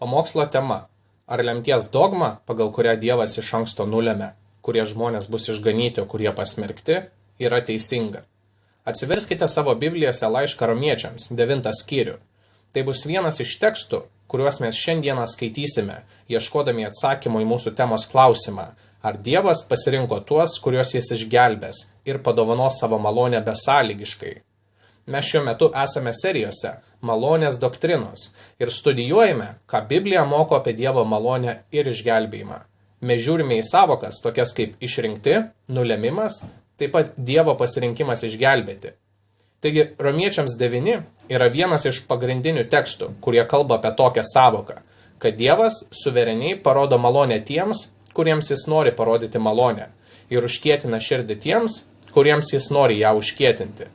Pamokslo tema – ar lemties dogma, pagal kurią Dievas iš anksto nulemia, kurie žmonės bus išganyti, o kurie pasmerkti, yra teisinga. Atsiverskite savo Biblijose laišką Romiečiams, 9 skyrių. Tai bus vienas iš tekstų, kuriuos mes šiandieną skaitysime, ieškodami atsakymų į mūsų temos klausimą, ar Dievas pasirinko tuos, kuriuos jis išgelbės ir padovanos savo malonę besąlygiškai. Mes šiuo metu esame serijose Malonės doktrinos ir studijuojame, ką Biblija moko apie Dievo malonę ir išgelbėjimą. Mes žiūrime į savokas, tokias kaip išrinkti, nulemimas, taip pat Dievo pasirinkimas išgelbėti. Taigi, Romiečiams 9 yra vienas iš pagrindinių tekstų, kurie kalba apie tokią savoką, kad Dievas suvereniai parodo malonę tiems, kuriems jis nori parodyti malonę, ir užkietina širdį tiems, kuriems jis nori ją užkietinti.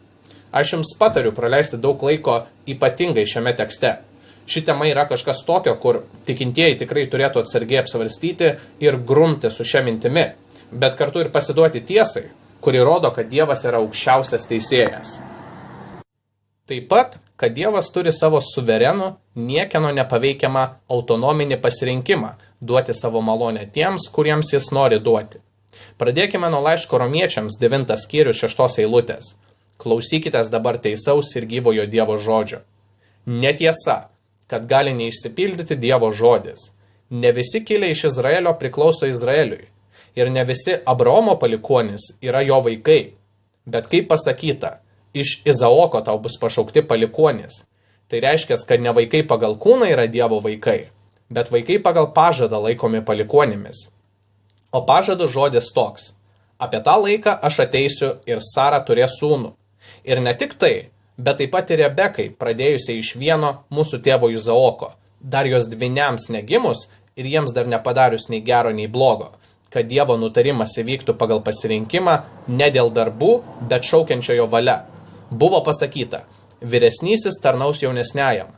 Aš jums patariu praleisti daug laiko ypatingai šiame tekste. Ši tema yra kažkas tokio, kur tikintieji tikrai turėtų atsargiai apsvarstyti ir grumti su šia mintimi, bet kartu ir pasiduoti tiesai, kuri rodo, kad Dievas yra aukščiausias teisėjas. Taip pat, kad Dievas turi savo suverenų, niekieno nepaveikiamą autonominį pasirinkimą duoti savo malonę tiems, kuriems jis nori duoti. Pradėkime nuo laiško Romiečiams 9 skyrių 6 eilutės. Klausykitės dabar teisaus ir gyvojo Dievo žodžio. Netiesa, kad gali neišsipildyti Dievo žodis. Ne visi kilę iš Izraelio priklauso Izraeliui, ir ne visi Abraomo palikuonys yra jo vaikai. Bet kaip pasakyta, iš Izaoko tau bus pašaukti palikuonys. Tai reiškia, kad ne vaikai pagal kūną yra Dievo vaikai, bet vaikai pagal pažadą laikomi palikuonimis. O pažado žodis toks. Apie tą laiką aš ateisiu ir Sara turės sūnų. Ir ne tik tai, bet taip pat ir Rebekai, pradėjusiai iš vieno mūsų tėvo Izaoko, dar jos dvyniams negimus ir jiems dar nepadarius nei gero, nei blogo, kad Dievo nutarimas įvyktų pagal pasirinkimą ne dėl darbų, bet šaukiančiojo valia. Buvo pasakyta, vyresnysis tarnaus jaunesniajam,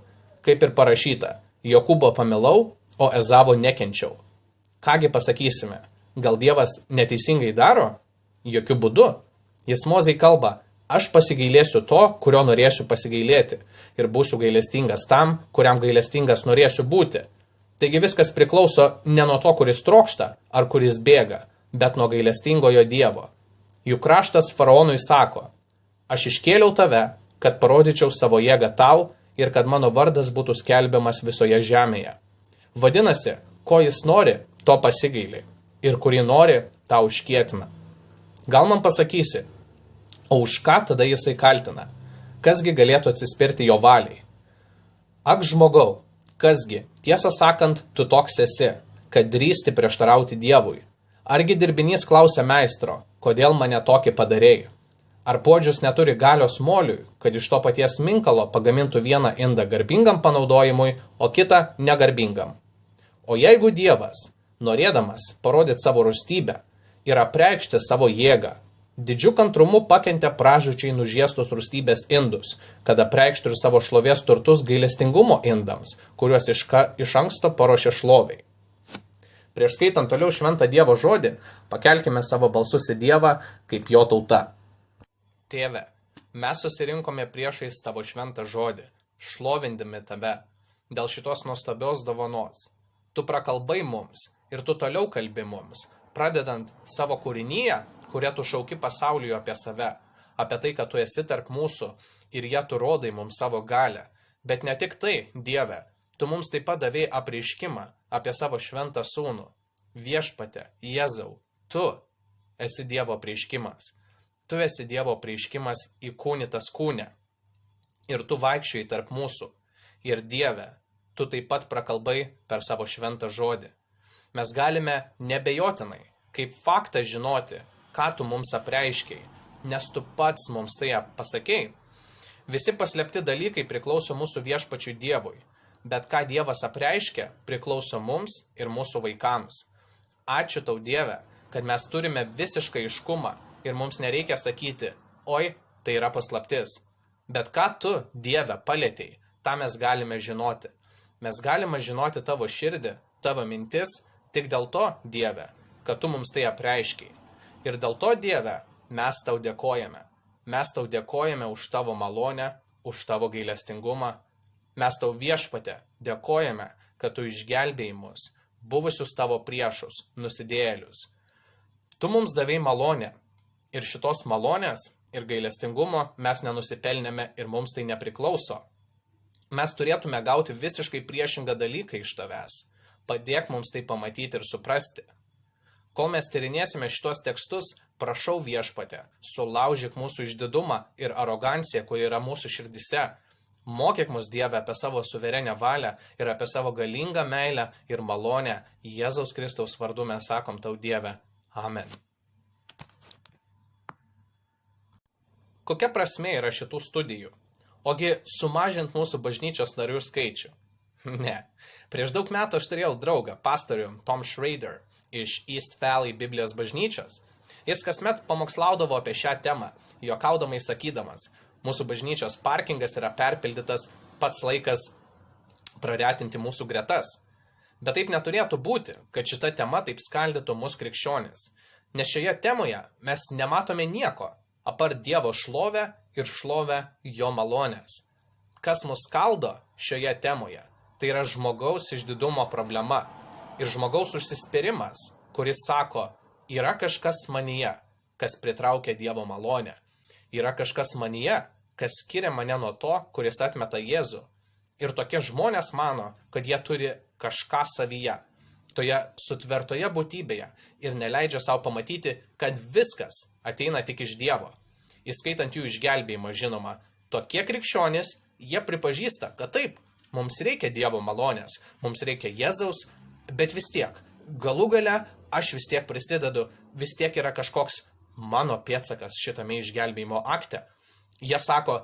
kaip ir parašyta, Jokūbo pamilau, o Ezavo nekenčiau. Kągi pasakysime, gal Dievas neteisingai daro? Jokiu būdu. Jis Mozei kalba, aš pasigailėsiu to, kurio norėsiu pasigailėti, ir būsiu gailestingas tam, kuriam gailestingas norėsiu būti. Taigi viskas priklauso ne nuo to, kuris trokšta ar kuris bėga, bet nuo gailestingojo Dievo. Juk raštas faraonui sako, aš iškėliau tave, kad parodyčiau savo jėgą tau ir kad mano vardas būtų skelbiamas visoje žemėje. Vadinasi, ko jis nori, to pasigaili, ir kurį nori, tą užkietina. Gal man pasakysi, o už ką tada jisai kaltina? Kasgi galėtų atsispirti jo valiai? Ak žmogau, kasgi, tiesą sakant, tu toks esi, kad drįsti prieštarauti Dievui. Argi dirbinys klausia meistro, kodėl mane tokį padarėjai? Ar puodžius neturi galios moliui, kad iš to paties minkalo pagamintų vieną indą garbingam panaudojimui, o kitą negarbingam? O jeigu Dievas, norėdamas parodyti savo rūstybę ir apreikšti savo jėgą, didžiu kantrumu pakentė pražūčiai nužiestus rūstybės indus, kad apreikštų ir savo šlovės turtus gailestingumo indams, kuriuos iš anksto paruošė šloviai. Prieš skaitant toliau šventą Dievo žodį, pakelkime savo balsus į Dievą kaip jo tauta. Tėve, mes susirinkome priešais tavo šventą žodį, šlovindami tave, dėl šitos nuostabios dovanos. Tu prakalbai mums ir tu toliau kalbi mums, pradedant savo kūrinyje, kurie tu šauki pasauliui apie save, apie tai, kad tu esi tarp mūsų ir jie tu rodai mums savo galią. Bet ne tik tai, Dieve, tu mums taip pat davei apreiškimą apie savo šventą sūnų. Viešpate, Jėzau, tu esi Dievo apreiškimas. Tu esi Dievo apreiškimas įkūnytas kūne. Ir tu vaikščiai tarp mūsų. Ir Dieve, tu taip pat prakalbai per savo šventą žodį. Mes galime nebejotinai, kaip faktą žinoti, ką tu mums apreiškiai, nes tu pats mums tai pasakei. Visi paslėpti dalykai priklauso mūsų viešpačiui Dievui, bet ką Dievas apreiškia, priklauso mums ir mūsų vaikams. Ačiū tau, Dieve, kad mes turime visišką aiškumą ir mums nereikia sakyti, oi, tai yra paslaptis. Bet ką tu, Dieve, palietei, tą mes galime žinoti. Mes galime žinoti tavo širdį, tavo mintis, tik dėl to, Dieve, kad tu mums tai apreiškiai. Ir dėl to, Dieve, mes tau dėkojame. Mes tau dėkojame už tavo malonę, už tavo gailestingumą. Mes tau Viešpatie dėkojame, kad tu išgelbėjai mus, buvusius tavo priešus, nusidėjėlius. Tu mums davei malonę ir šitos malonės ir gailestingumo mes nenusipelnėme ir mums tai nepriklauso. Mes turėtume gauti visiškai priešingą dalyką iš tavęs. Padėk mums tai pamatyti ir suprasti. Kol mes tyrinėsime šitos tekstus, prašau Viešpatie, sulaužyk mūsų išdidumą ir aroganciją, kuri yra mūsų širdise. Mokyk mus, Dieve, apie savo suverenę valią ir apie savo galingą meilę ir malonę. Jėzaus Kristaus vardu mes sakom tau, Dieve. Amen. Kokia prasmė yra šitų studijų? Ogi sumažint mūsų bažnyčios narių skaičių? Ne. Prieš daug metų aš turėjau draugą, pastorių Tom Schrader iš East Valley Biblijos bažnyčios. Jis kasmet pamokslaudavo apie šią temą, juokaudamai sakydamas, mūsų bažnyčios parkingas yra perpildytas, pats laikas praretinti mūsų gretas. Bet taip neturėtų būti, kad šita tema taip skaldytų mus krikščionis. Nes šioje temoje mes nematome nieko, apart Dievo šlovę ir šlovę jo malonės. Kas mus skaldo šioje temoje? Tai yra žmogaus išdidumo problema ir žmogaus užsispyrimas, kuris sako, yra kažkas manyje, kas pritraukia Dievo malonę. Yra kažkas manyje, kas skiria mane nuo to, kuris atmeta Jėzų. Ir tokie žmonės mano, kad jie turi kažką savyje, toje sutvertoje būtybėje ir neleidžia savo pamatyti, kad viskas ateina tik iš Dievo. Įskaitant jų išgelbėjimą, žinoma, tokie krikščionys, jie pripažįsta, kad taip, mums reikia Dievo malonės, mums reikia Jėzaus, bet vis tiek, galų gale aš vis tiek prisidedu, vis tiek yra kažkoks mano pėdsakas šitame išgelbėjimo akte. Jie sako,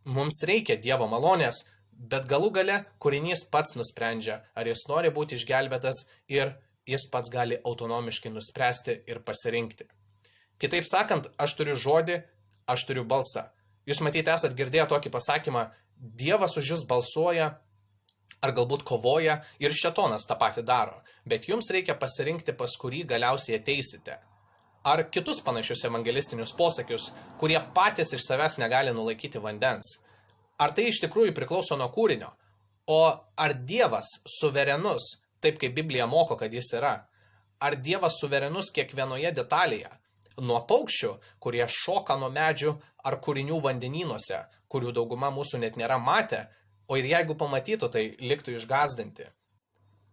mums reikia Dievo malonės, bet galų gale kūrinys pats nusprendžia, ar jis nori būti išgelbėtas ir jis pats gali autonomiškai nuspręsti ir pasirinkti. Kitaip sakant, aš turiu žodį, aš turiu balsą. Jūs matyti esat girdėję tokį pasakymą, Dievas už jūs balsuoja, ar galbūt kovoja ir šėtonas tą patį daro, bet jums reikia pasirinkti, pas kurį galiausiai ateisite. Ar kitus panašius evangelistinius posakius, kurie patys iš savęs negali nulaikyti vandens. Ar tai iš tikrųjų priklauso nuo kūrinio? O ar Dievas suverenus, taip kaip Biblija moko, kad jis yra? Ar Dievas suverenus kiekvienoje detalėje? Nuo paukščių, kurie šoka nuo medžių, ar kūrinių vandenynuose, kurių dauguma mūsų net nėra matę, o ir jeigu pamatytų, tai liktų išgąsdinti.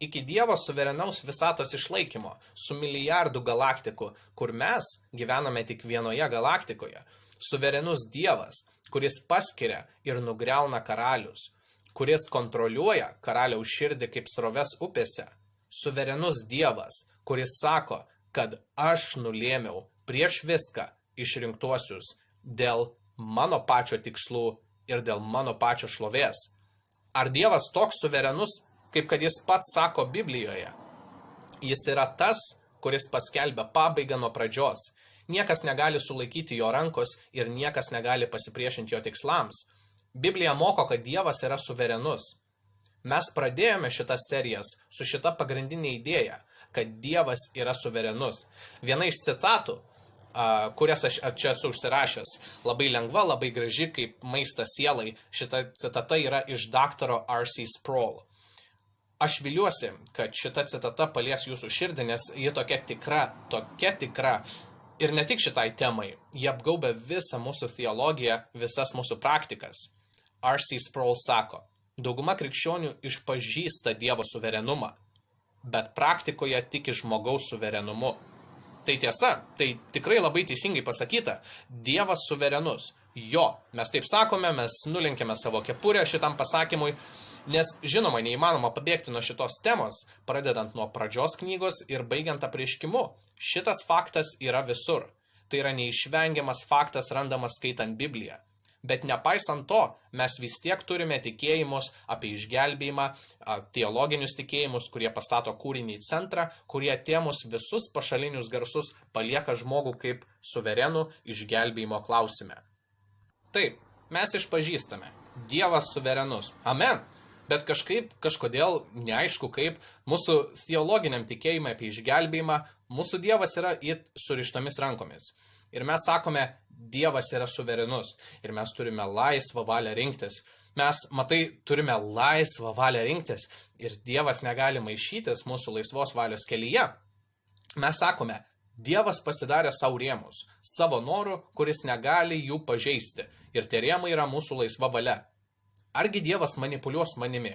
Iki Dievo suverenaus visatos išlaikymo, su milijardų galaktikų, kur mes gyvename tik vienoje galaktikoje. Suverenus Dievas, kuris paskiria ir nugriauna karalius, kuris kontroliuoja karaliaus širdį kaip sroves upėse. Suverenus Dievas, kuris sako, kad aš nulėmiau prieš viską išrinktuosius dėl mano pačio tikslų ir dėl mano pačio šlovės. Ar Dievas toks suverenus, kaip kad jis pats sako Biblijoje? Jis yra tas, kuris paskelbia pabaigą nuo pradžios. Niekas negali sulaikyti jo rankos ir niekas negali pasipriešinti jo tikslams. Biblija moko, kad Dievas yra suverenus. Mes pradėjome šitas serijas su šita pagrindinė idėja, kad Dievas yra suverenus. Viena iš citatų, kurias aš čia esu užsirašęs, labai lengva, labai graži, kaip maistas sielai. Šita citata yra iš daktaro R.C. Sproul. Aš viliuosi, kad šita citata palies jūsų širdį, nes ji tokia tikra. Ir ne tik šitai temai, ji apgaubia visą mūsų teologiją, visas mūsų praktikas. R.C. Sproul sako, dauguma krikščionių išpažįsta Dievo suverenumą, bet praktikoje tiki žmogaus suverenumu. Tai tiesa, tai tikrai labai teisingai pasakyta. Dievas suverenus. Jo, mes taip sakome, mes nulenkėme savo kepurę šitam pasakymui, nes žinoma, neįmanoma pabėgti nuo šitos temos, pradedant nuo pradžios knygos ir baigiant apreiškimu. Šitas faktas yra visur. Tai yra neišvengiamas faktas randamas skaitant Bibliją. Bet nepaisant to, mes vis tiek turime tikėjimus apie išgelbėjimą, teologinius tikėjimus, kurie pastato kūrinį į centrą, kurie tėmus visus pašalinius garsus palieka žmogų kaip suverenų išgelbėjimo klausime. Taip, mes išpažįstame. Dievas suverenus. Amen. Bet kažkodėl neaišku kaip mūsų teologiniam tikėjimui apie išgelbėjimą, mūsų Dievas yra surištomis rankomis. Ir mes sakome, Dievas yra suverenus ir mes turime laisvą valią rinktis. Mes, matai, turime laisvą valią rinktis ir Dievas negali maišytis mūsų laisvos valios kelyje. Mes sakome, Dievas pasidarė savo rėmus, savo norų, kuris negali jų pažeisti, ir tie rėmai yra mūsų laisva valia. Argi Dievas manipuliuos manimi?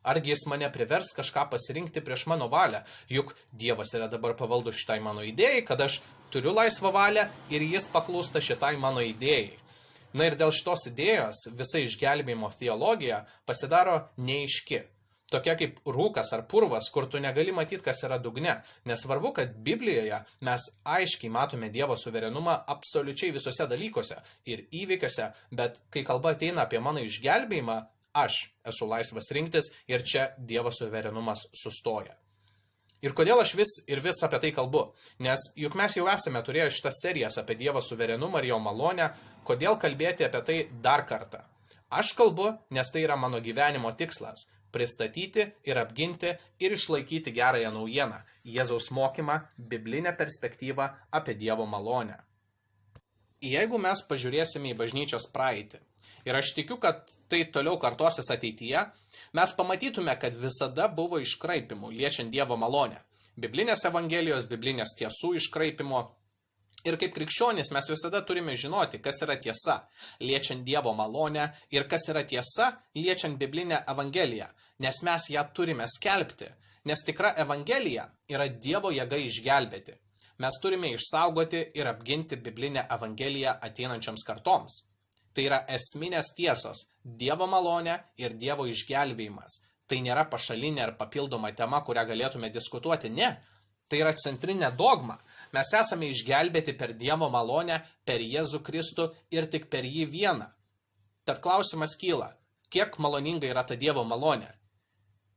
Argi jis mane privers kažką pasirinkti prieš mano valią? Juk Dievas yra dabar pavaldus šitai mano idėjai, kad aš turiu laisvą valią ir jis paklūsta šitai mano idėjai. Na ir dėl šitos idėjos visa išgelbėjimo teologija pasidaro neaiški. Tokia kaip rūkas ar purvas, kur tu negali matyti, kas yra dugne. Nesvarbu, kad Biblijoje mes aiškiai matome Dievo suverenumą absoliučiai visose dalykuose ir įvykiuose, bet kai kalba ateina apie mano išgelbėjimą, aš esu laisvas rinktis ir čia Dievo suverenumas sustoja. Ir kodėl aš vis apie tai kalbu? Nes juk mes jau esame turėję šitas serijas apie Dievo suverenumą ir jo malonę, kodėl kalbėti apie tai dar kartą? Aš kalbu, nes tai yra mano gyvenimo tikslas – pristatyti ir apginti ir išlaikyti gerąją naujieną, Jėzaus mokymą, biblinę perspektyvą apie Dievo malonę. Jeigu mes pažiūrėsime į bažnyčios praeitį, ir aš tikiu, kad tai toliau kartosis ateityje, mes pamatytume, kad visada buvo iškraipimų liečiant Dievo malonę. Biblinės evangelijos, biblinės tiesų iškraipimo. Ir kaip krikščionys mes visada turime žinoti, kas yra tiesa, liečiant Dievo malonę ir kas yra tiesa, liečiant biblinę evangeliją, nes mes ją turime skelbti, nes tikra evangelija yra Dievo jėga išgelbėti. Mes turime išsaugoti ir apginti biblinę evangeliją ateinančioms kartoms. Tai yra esminės tiesos – Dievo malonė ir Dievo išgelbėjimas. Tai nėra pašalinė ar papildoma tema, kurią galėtume diskutuoti, ne. Tai yra centrinė dogma. Mes esame išgelbėti per Dievo malonę, per Jėzų Kristų ir tik per jį vieną. Tad klausimas kyla, kiek maloninga yra ta Dievo malonė?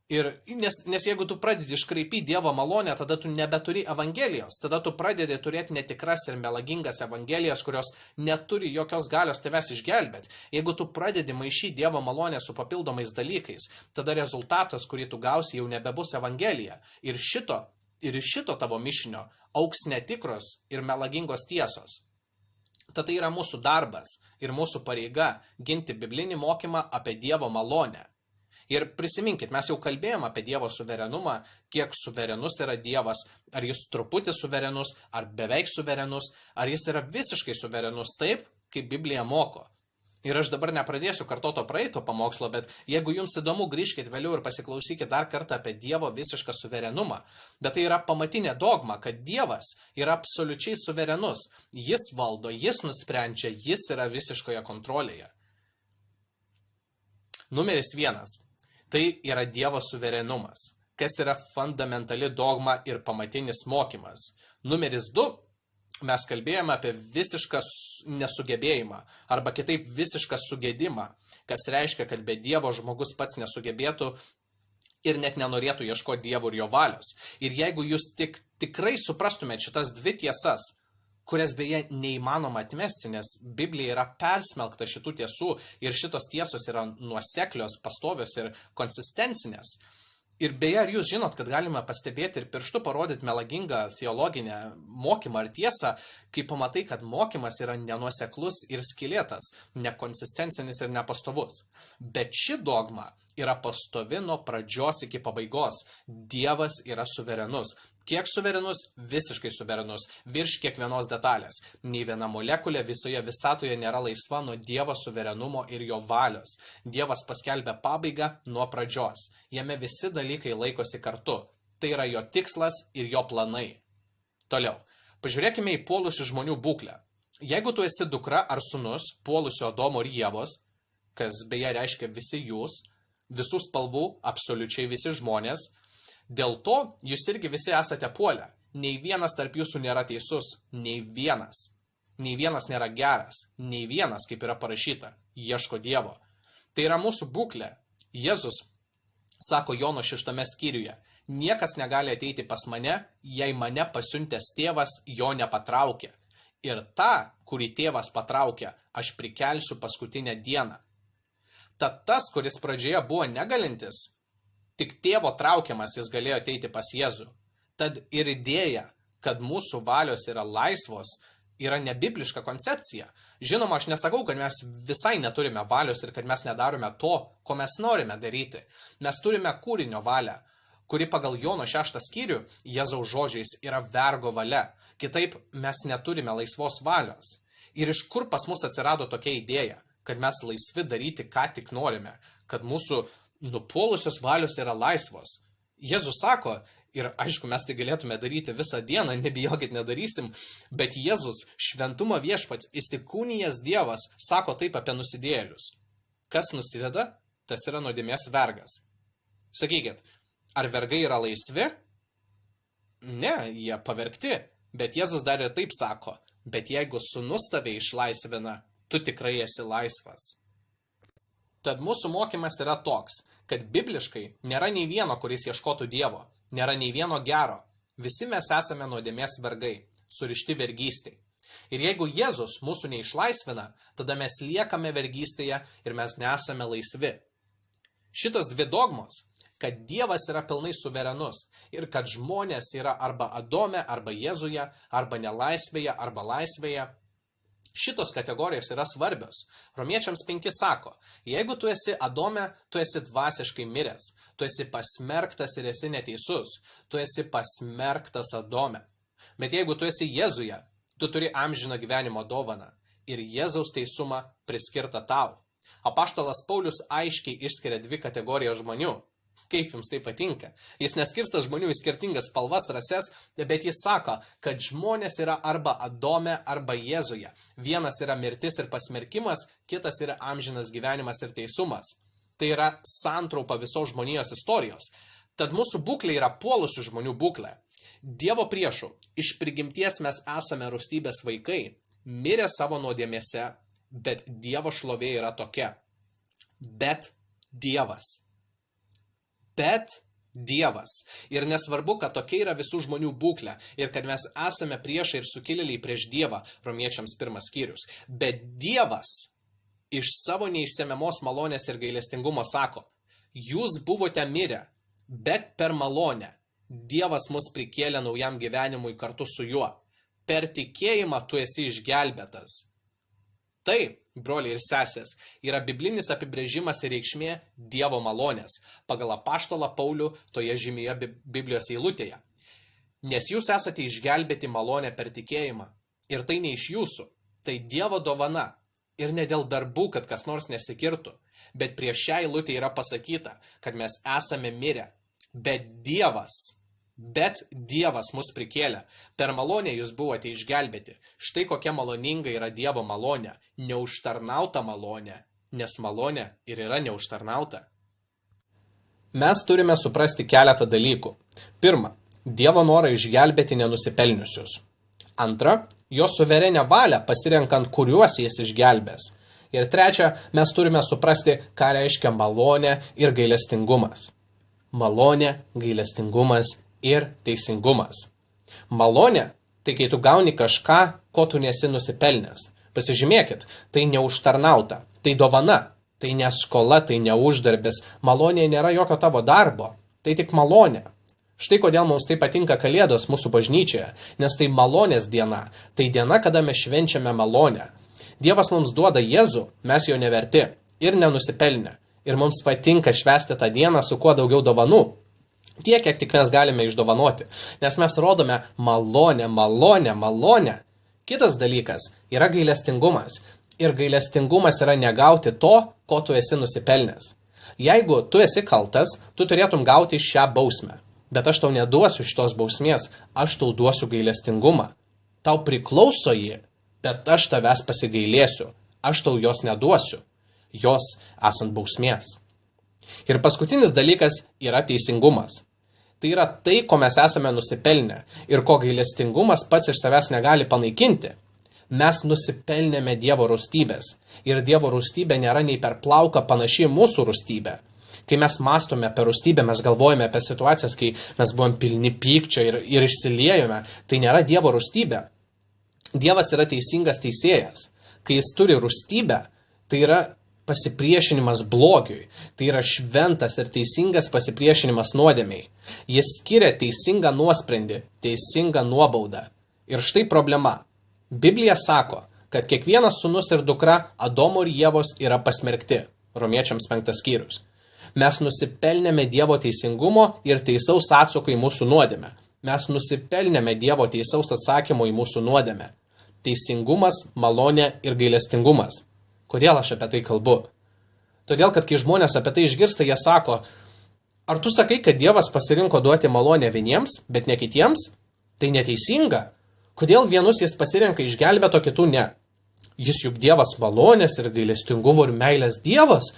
Nes jeigu tu pradedi iškraipyti Dievo malonę, tada tu nebeturi evangelijos, tada tu pradedi turėti netikras ir melagingas evangelijas, kurios neturi jokios galios tavęs išgelbėti. Jeigu tu pradedi maišyti Dievo malonę su papildomais dalykais, tada rezultatas, kurį tu gausi, jau nebebus evangelija. Ir iš šito tavo mišinio augs netikros ir melagingos tiesos. Tad tai yra mūsų darbas ir mūsų pareiga ginti biblinį mokymą apie Dievo malonę. Ir prisiminkit, mes jau kalbėjom apie Dievo suverenumą, kiek suverenus yra Dievas, ar jis truputį suverenus, ar beveik suverenus, ar jis yra visiškai suverenus taip, kaip Biblija moko. Ir aš dabar nepradėsiu kartoto praeito pamokslo, bet jeigu jums įdomu, grįžkite vėliau ir pasiklausykite dar kartą apie Dievo visišką suverenumą. Bet tai yra pamatinė dogma, kad Dievas yra absoliučiai suverenus. Jis valdo, jis nusprendžia, jis yra visiškoje kontrolėje. Numeris 1. Tai yra Dievo suverenumas, kas yra fundamentali dogma ir pamatinis mokymas. Numeris 2. Mes kalbėjome apie visišką nesugebėjimą arba kitaip visišką sugedimą, kas reiškia, kad be Dievo žmogus pats nesugebėtų ir net nenorėtų ieškoti Dievo ir jo valios. Ir jeigu jūs tikrai suprastumėte šitas dvi tiesas, kurias beje neįmanoma atmesti, nes Biblija yra persmelkta šitų tiesų ir šitos tiesos yra nuoseklios, pastovios ir konsistencinės. Ir beje, ar jūs žinot, kad galima pastebėti ir pirštu parodyti melagingą teologinę mokymą ar tiesą, kai pamatai, kad mokymas yra nenuoseklus ir skylėtas, nekonsistencinis ir nepastovus. Bet ši dogma yra pastovi nuo pradžios iki pabaigos. Dievas yra suverenus. Kiek suverenus? Visiškai suverenus. Virš kiekvienos detalės. Nei viena molekulė visoje visatoje nėra laisva nuo Dievo suverenumo ir jo valios. Dievas paskelbė pabaigą nuo pradžios. Jame visi dalykai laikosi kartu. Tai yra jo tikslas ir jo planai. Toliau. Pažiūrėkime į puolusių žmonių būklę. Jeigu tu esi dukra ar sūnus, puolusio Adomo ir Ievos, kas beje reiškia visi jūs, visų spalvų, absoliučiai visi žmonės, dėl to jūs irgi visi esate puolę. Nei vienas tarp jūsų nėra teisus. Nei vienas. Nei vienas nėra geras. Nei vienas, kaip yra parašyta, ieško Dievo. Tai yra mūsų būklė. Jėzus sako Jono 6 skyriuje, niekas negali ateiti pas mane, jei mane pasiuntęs tėvas jo nepatraukia. Ir tą, kurį tėvas patraukia, aš prikelsiu paskutinę dieną. Tad tas, kuris pradžioje buvo negalintis, tik tėvo traukiamas jis galėjo ateiti pas Jėzų. Tad ir idėja, kad mūsų valios yra laisvos, yra nebibliška koncepcija. Žinoma, aš nesakau, kad mes visai neturime valios ir kad mes nedarome to, ko mes norime daryti. Mes turime kūrinio valią, kuri pagal Jono 6 skyrių Jėzaus žodžiais yra vergo valia. Kitaip mes neturime laisvos valios. Ir iš kur pas mus atsirado tokia idėja, kad mes laisvi daryti, ką tik norime, kad mūsų nupuolusios valios yra laisvos. Jėzus sako, ir aišku, mes tai galėtume daryti visą dieną, nebijokit, nedarysim, bet Jėzus, šventumo viešpats, įsikūnijęs Dievas, sako taip apie nusidėjėlius. Kas nusideda, tas yra nuodėmės vergas. Sakykit, ar vergai yra laisvi? Ne, jie pavergti, bet Jėzus dar ir taip sako, bet jeigu sūnus tave išlaisvina, tu tikrai esi laisvas. Tad mūsų mokymas yra toks, kad bibliškai nėra nei vieno, kuris ieškotų Dievo, nėra nei vieno gero. Visi mes esame nuodėmės vergai, surišti vergystei. Ir jeigu Jėzus mūsų neišlaisvina, tada mes liekame vergystėje ir mes nesame laisvi. Šitos dvi dogmos, kad Dievas yra pilnai suverenus ir kad žmonės yra arba Adome, arba Jėzuje, arba nelaisvėje, arba laisvėje, šitos kategorijos yra svarbios. Romiečiams 5 sako, jeigu tu esi Adome, tu esi dvasiškai miręs, tu esi pasmerktas ir esi neteisus, tu esi pasmerktas Adome. Bet jeigu tu esi Jėzuje, tu turi amžiną gyvenimo dovaną ir Jėzaus teisumą priskirta tau. Apaštalas Paulius aiškiai išskiria dvi kategorijas žmonių. Kaip jums tai patinka? Jis neskirsta žmonių į skirtingas spalvas, rases, bet jis sako, kad žmonės yra arba Adome, arba Jėzuje. Vienas yra mirtis ir pasmerkimas, kitas yra amžinas gyvenimas ir teisumas. Tai yra santraupa visos žmonijos istorijos. Tad mūsų būklė yra puolusių žmonių būklė. Dievo priešų, iš prigimties mes esame rūstybės vaikai, mirę savo nuodėmėse, bet Dievo šlovė yra tokia. Bet Dievas. Ir nesvarbu, kad tokia yra visų žmonių būklė ir kad mes esame priešai ir sukilėliai prieš Dievą, Romiečiams 1 skyrius. Bet Dievas iš savo neišsemiamos malonės ir gailestingumo sako, jūs buvote mirę, bet per malonę Dievas mus prikėlė naujam gyvenimui kartu su juo. Per tikėjimą tu esi išgelbėtas. Tai, broliai ir sesės, yra biblinis apibrėžimas ir reikšmė Dievo malonės, pagal apaštalą Paulių toje žymioje Biblijos eilutėje. Nes jūs esate išgelbėti malonę per tikėjimą. Ir tai ne iš jūsų, tai Dievo dovana. Ir ne dėl darbų, kad kas nors nesikirtų. Bet prieš šią eilutę yra pasakyta, kad mes esame mirę. Bet Dievas mus prikėlė. Per malonę jūs buvote išgelbėti. Štai kokia maloninga yra Dievo malonė. Neužtarnauta malonė, nes malonė ir yra neužtarnauta. Mes turime suprasti keletą dalykų. Pirma, Dievo norą išgelbėti nenusipelniusius. Antra, jo suverenę valią pasirenkant, kuriuos jis išgelbės. Ir trečia, mes turime suprasti, ką reiškia malonė ir gailestingumas. Malonė, gailestingumas ir teisingumas. Malonė, tai kai tu gauni kažką, ko tu nesi nusipelnęs. Pasižymėkit, tai neužtarnauta, tai dovana, tai ne skola, tai ne uždarbis. Malonė nėra jokio tavo darbo, tai tik malonė. Štai kodėl mums tai patinka Kalėdos mūsų bažnyčioje, nes tai malonės diena, tai diena, kada mes švenčiame malonę. Dievas mums duoda Jėzų, mes jo neverti ir nenusipelnę. Ir mums patinka švęsti tą dieną su kuo daugiau dovanų. Tiek, kiek tik mes galime išdovanoti, nes mes rodome malonę. Kitas dalykas yra gailestingumas. Ir gailestingumas yra negauti to, ko tu esi nusipelnęs. Jeigu tu esi kaltas, tu turėtum gauti šią bausmę. Bet aš tau neduosiu šitos bausmės, aš tau duosiu gailestingumą. Tau priklauso jį, bet aš tavęs pasigailėsiu. Aš tau jos neduosiu, jos esant bausmės. Ir paskutinis dalykas yra teisingumas. Tai yra tai, ko mes esame nusipelnę ir ko gailestingumas pats iš savęs negali panaikinti. Mes nusipelnėme Dievo rūstybės ir Dievo rūstybė nėra nei per plauką panaši į mūsų rūstybę. Kai mes mąstome apie rūstybę, mes galvojame apie situacijas, kai mes buvom pilni pykčio ir išsiliejome. Tai nėra Dievo rūstybė. Dievas yra teisingas teisėjas. Kai jis turi rūstybę, tai yra pasipriešinimas blogiui. Tai yra šventas ir teisingas pasipriešinimas nuodėmei. Jis skiria teisingą nuosprendį, teisingą nuobaudą. Ir štai problema. Biblija sako, kad kiekvienas sūnus ir dukra Adomo ir Ievos yra pasmerkti. Romiečiams 5 skyrius. Mes nusipelnėme Dievo teisingumo ir teisaus atsako į mūsų nuodėmę. Mes nusipelnėme Dievo teisaus atsakymo į mūsų nuodėmę. Teisingumas, malonė ir gailestingumas. Kodėl aš apie tai kalbu? Todėl, kad kai žmonės apie tai išgirsta, jie sako, ar tu sakai, kad Dievas pasirinko duoti malonę vieniems, bet ne kitiems? Tai neteisinga. Kodėl vienus jis pasirenka išgelbėto, kitų ne? Jis juk Dievas malonės ir gailestingumo ir meilės Dievas.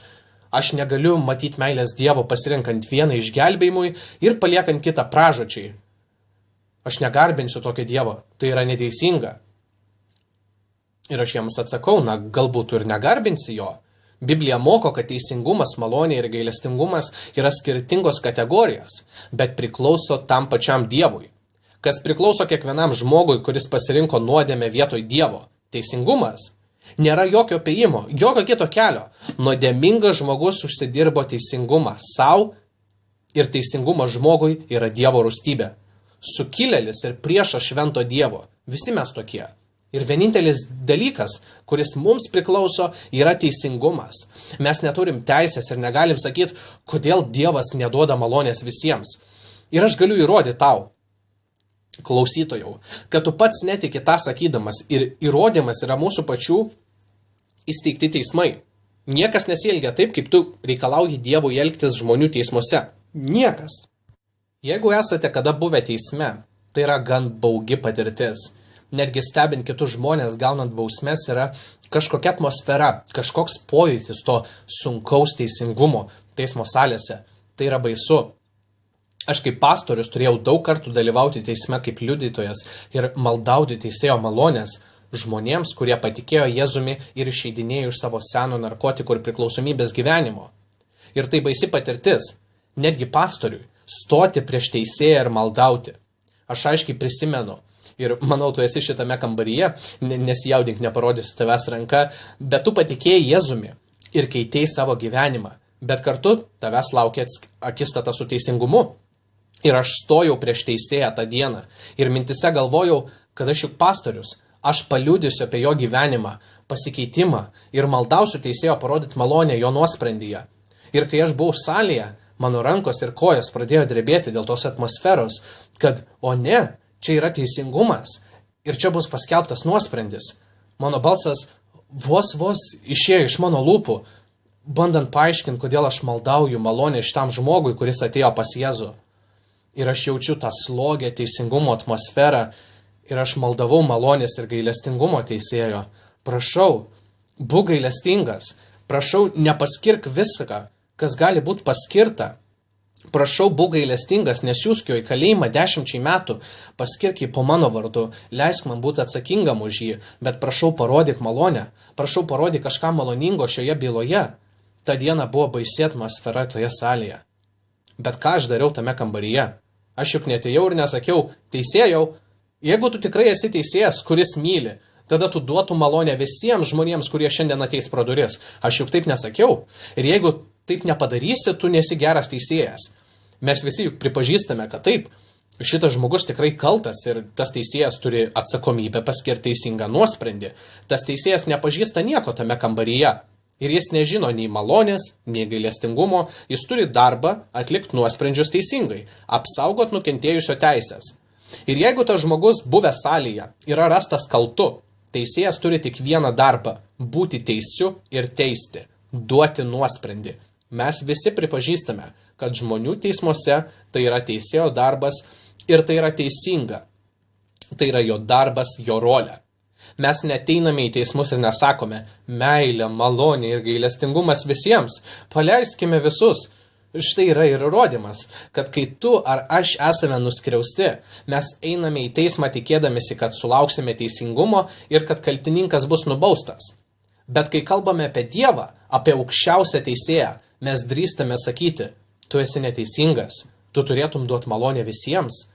Aš negaliu matyti meilės Dievo pasirinkant vieną išgelbėjimui ir paliekant kitą pražūčiai. Aš negarbinsiu tokio Dievo. Tai yra neteisinga. Ir aš jiems atsakau, galbūt tu ir negarbinsi jo. Biblija moko, kad teisingumas, malonė ir gailestingumas yra skirtingos kategorijos, bet priklauso tam pačiam Dievui. Kas priklauso kiekvienam žmogui, kuris pasirinko nuodėmę vietoj Dievo. Teisingumas. Nėra jokio apėjimo, jokio kito kelio. Nuodėmingas žmogus užsidirbo teisingumą savo ir teisingumas žmogui yra Dievo rūstybė. Sukilėlis ir priešas švento Dievo. Visi mes tokie. Ir vienintelis dalykas, kuris mums priklauso, yra teisingumas. Mes neturim teisės ir negalim sakyti, kodėl Dievas neduoda malonės visiems. Ir aš galiu įrodyti tau, klausytojau, kad tu pats netiki tą sakydamas ir įrodymas yra mūsų pačių įsteigti teismai. Niekas nesielgia taip, kaip tu reikalauji Dievui elgtis žmonių teismuose. Niekas. Jeigu esate kada buvę teisme, tai yra gan baugi patirtis. Netgi stebint kitus žmonės, gaunant bausmes, yra kažkokia atmosfera, kažkoks pojūtis to sunkaus teisingumo teismo salėse. Tai yra baisu. Aš kaip pastorius turėjau daug kartų dalyvauti teisme kaip liudytojas ir maldauti teisėjo malonės žmonėms, kurie patikėjo Jėzumi ir išeidinėjo iš savo seno narkotikų ir priklausomybės gyvenimo. Ir tai baisi patirtis, netgi pastoriui, stoti prieš teisėją ir maldauti. Aš aiškiai prisimenu, ir manau, tu esi šitame kambaryje, nesijaudink, neparodysiu tavęs ranka, bet tu patikėjai Jėzumi ir keitėjai savo gyvenimą, bet kartu tavęs laukia akistata su teisingumu. Ir aš stojau prieš teisėją tą dieną ir mintise galvojau, kad aš juk pastorius, aš paliudysiu apie jo gyvenimą, pasikeitimą ir maldausiu teisėjo parodyti malonę jo nuosprendyje. Ir kai aš buvau salėje, mano rankos ir kojos pradėjo drebėti dėl tos atmosferos, kad, o ne, čia yra teisingumas ir čia bus paskelbtas nuosprendis. Mano balsas vos išėjo iš mano lūpų, bandant paaiškinti, kodėl aš maldauju malonę šitam žmogui, kuris atėjo pas Jėzų. Ir aš jaučiu tą slogę teisingumo atmosferą ir aš maldavau malonės ir gailestingumo teisėjo. Prašau, būk gailestingas. Prašau, nepaskirk viską, kas gali būti paskirta. Prašau, būk gailestingas, nesiųsk jo į kalėjimą 10 metų, paskirk jį po mano vardu, leisk man būti atsakingam už jį, bet prašau, parodyk malonę, prašau, parodyk kažką maloningo šioje byloje. Ta diena buvo baisi atmosfera toje salėje. Bet ką aš dariau tame kambaryje? Aš juk netėjau ir nesakiau, teisėjau, jeigu tu tikrai esi teisėjas, kuris myli, tada tu duotum malonę visiems žmonėms, kurie šiandien ateis pro duris. Aš juk taip nesakiau. Ir jeigu taip nepadarysi, tu nesi geras teisėjas. Mes visi juk pripažįstame, kad taip, šitas žmogus tikrai kaltas ir tas teisėjas turi atsakomybę paskirti teisingą nuosprendį. Tas teisėjas nepažįsta nieko tame kambaryje. Ir jis nežino nei malonės, nei gailestingumo, jis turi darbą atlikti nuosprendžius teisingai, apsaugot nukentėjusio teisės. Ir jeigu tas žmogus buvęs salėje yra rastas kaltu, teisėjas turi tik vieną darbą – būti teisiu ir teisti, duoti nuosprendį. Mes visi pripažįstame, kad žmonių teismuose tai yra teisėjo darbas ir tai yra teisinga. Tai yra jo darbas, jo rolė. Mes neteiname į teismus ir nesakome meilė, malonė ir gailestingumas visiems, paleiskime visus. Štai yra ir įrodymas, kad kai tu ar aš esame nuskriausti, mes einame į teismą tikėdamėsi, kad sulauksime teisingumo ir kad kaltininkas bus nubaustas. Bet kai kalbame apie Dievą, apie aukščiausią teisėją, mes drįstame sakyti, tu esi neteisingas, tu turėtum duoti malonę visiems.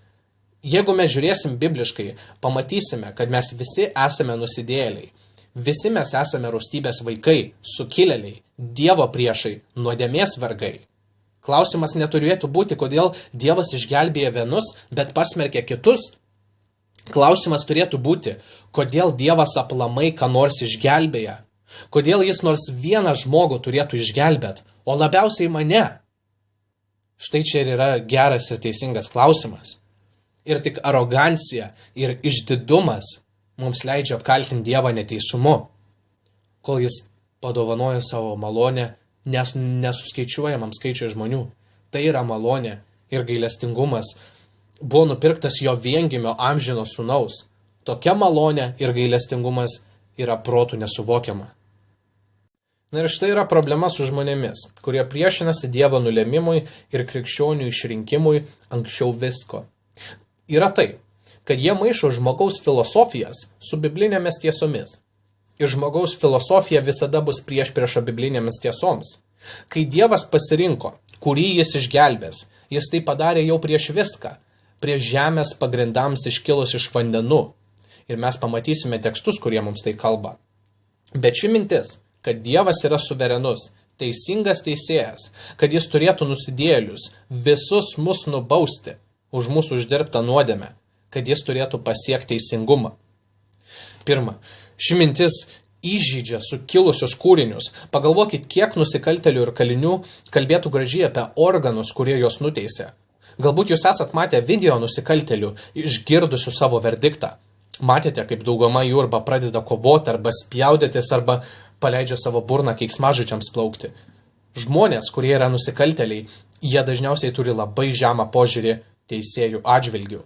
Jeigu mes žiūrėsim bibliškai, pamatysime, kad mes visi esame nusidėjėliai. Visi mes esame rūstybės vaikai, sukilėliai, Dievo priešai, nuodėmės vergai. Klausimas neturėtų būti, kodėl Dievas išgelbėja vienus, bet pasmerkia kitus. Klausimas turėtų būti, kodėl Dievas aplamai ką nors išgelbėja? Kodėl jis nors vieną žmogų turėtų išgelbėt, o labiausiai mane? Štai čia ir yra geras ir teisingas klausimas. Ir tik arogancija ir išdidumas mums leidžia apkaltinti Dievą neteisumu, kol jis padovanojo savo malonę nesuskaičiuojamam skaičiui žmonių. Tai yra malonė ir gailestingumas buvo nupirktas jo viengimio amžino sūnaus. Tokia malonė ir gailestingumas yra protų nesuvokiama. Na ir štai yra problema su žmonėmis, kurie priešinasi Dievo nulemimui ir krikščionių išrinkimui anksčiau visko. Yra tai, kad jie maišo žmogaus filosofijas su biblinėmis tiesomis. Ir žmogaus filosofija visada bus priešprieša biblinėmis tiesoms. Kai Dievas pasirinko, kurį jis išgelbės, jis tai padarė jau prieš viską, prieš žemės pagrindams iškilus iš vandenų. Ir mes pamatysime tekstus, kurie mums tai kalba. Bet ši mintis, kad Dievas yra suverenus, teisingas teisėjas, kad jis turėtų nusidėjėlius visus mus nubausti už mūsų uždirbtą nuodėmę, kad jis turėtų pasiekti teisingumą. Pirma, ši mintis įžeidžia sukilusius kūrinius. Pagalvokit, kiek nusikaltelių ir kalinių kalbėtų gražiai apie organus, kurie juos nuteisė. Galbūt jūs esat matę video nusikaltelių, išgirdusių savo verdiktą. Matėte, kaip dauguma jų arba pradeda kovoti, arba spjaudytis, arba paleidžia savo burną keiksmažodžiams plaukti. Žmonės, kurie yra nusikalteliai, jie dažniausiai turi labai žemą požiūrį teisėjų atžvilgių.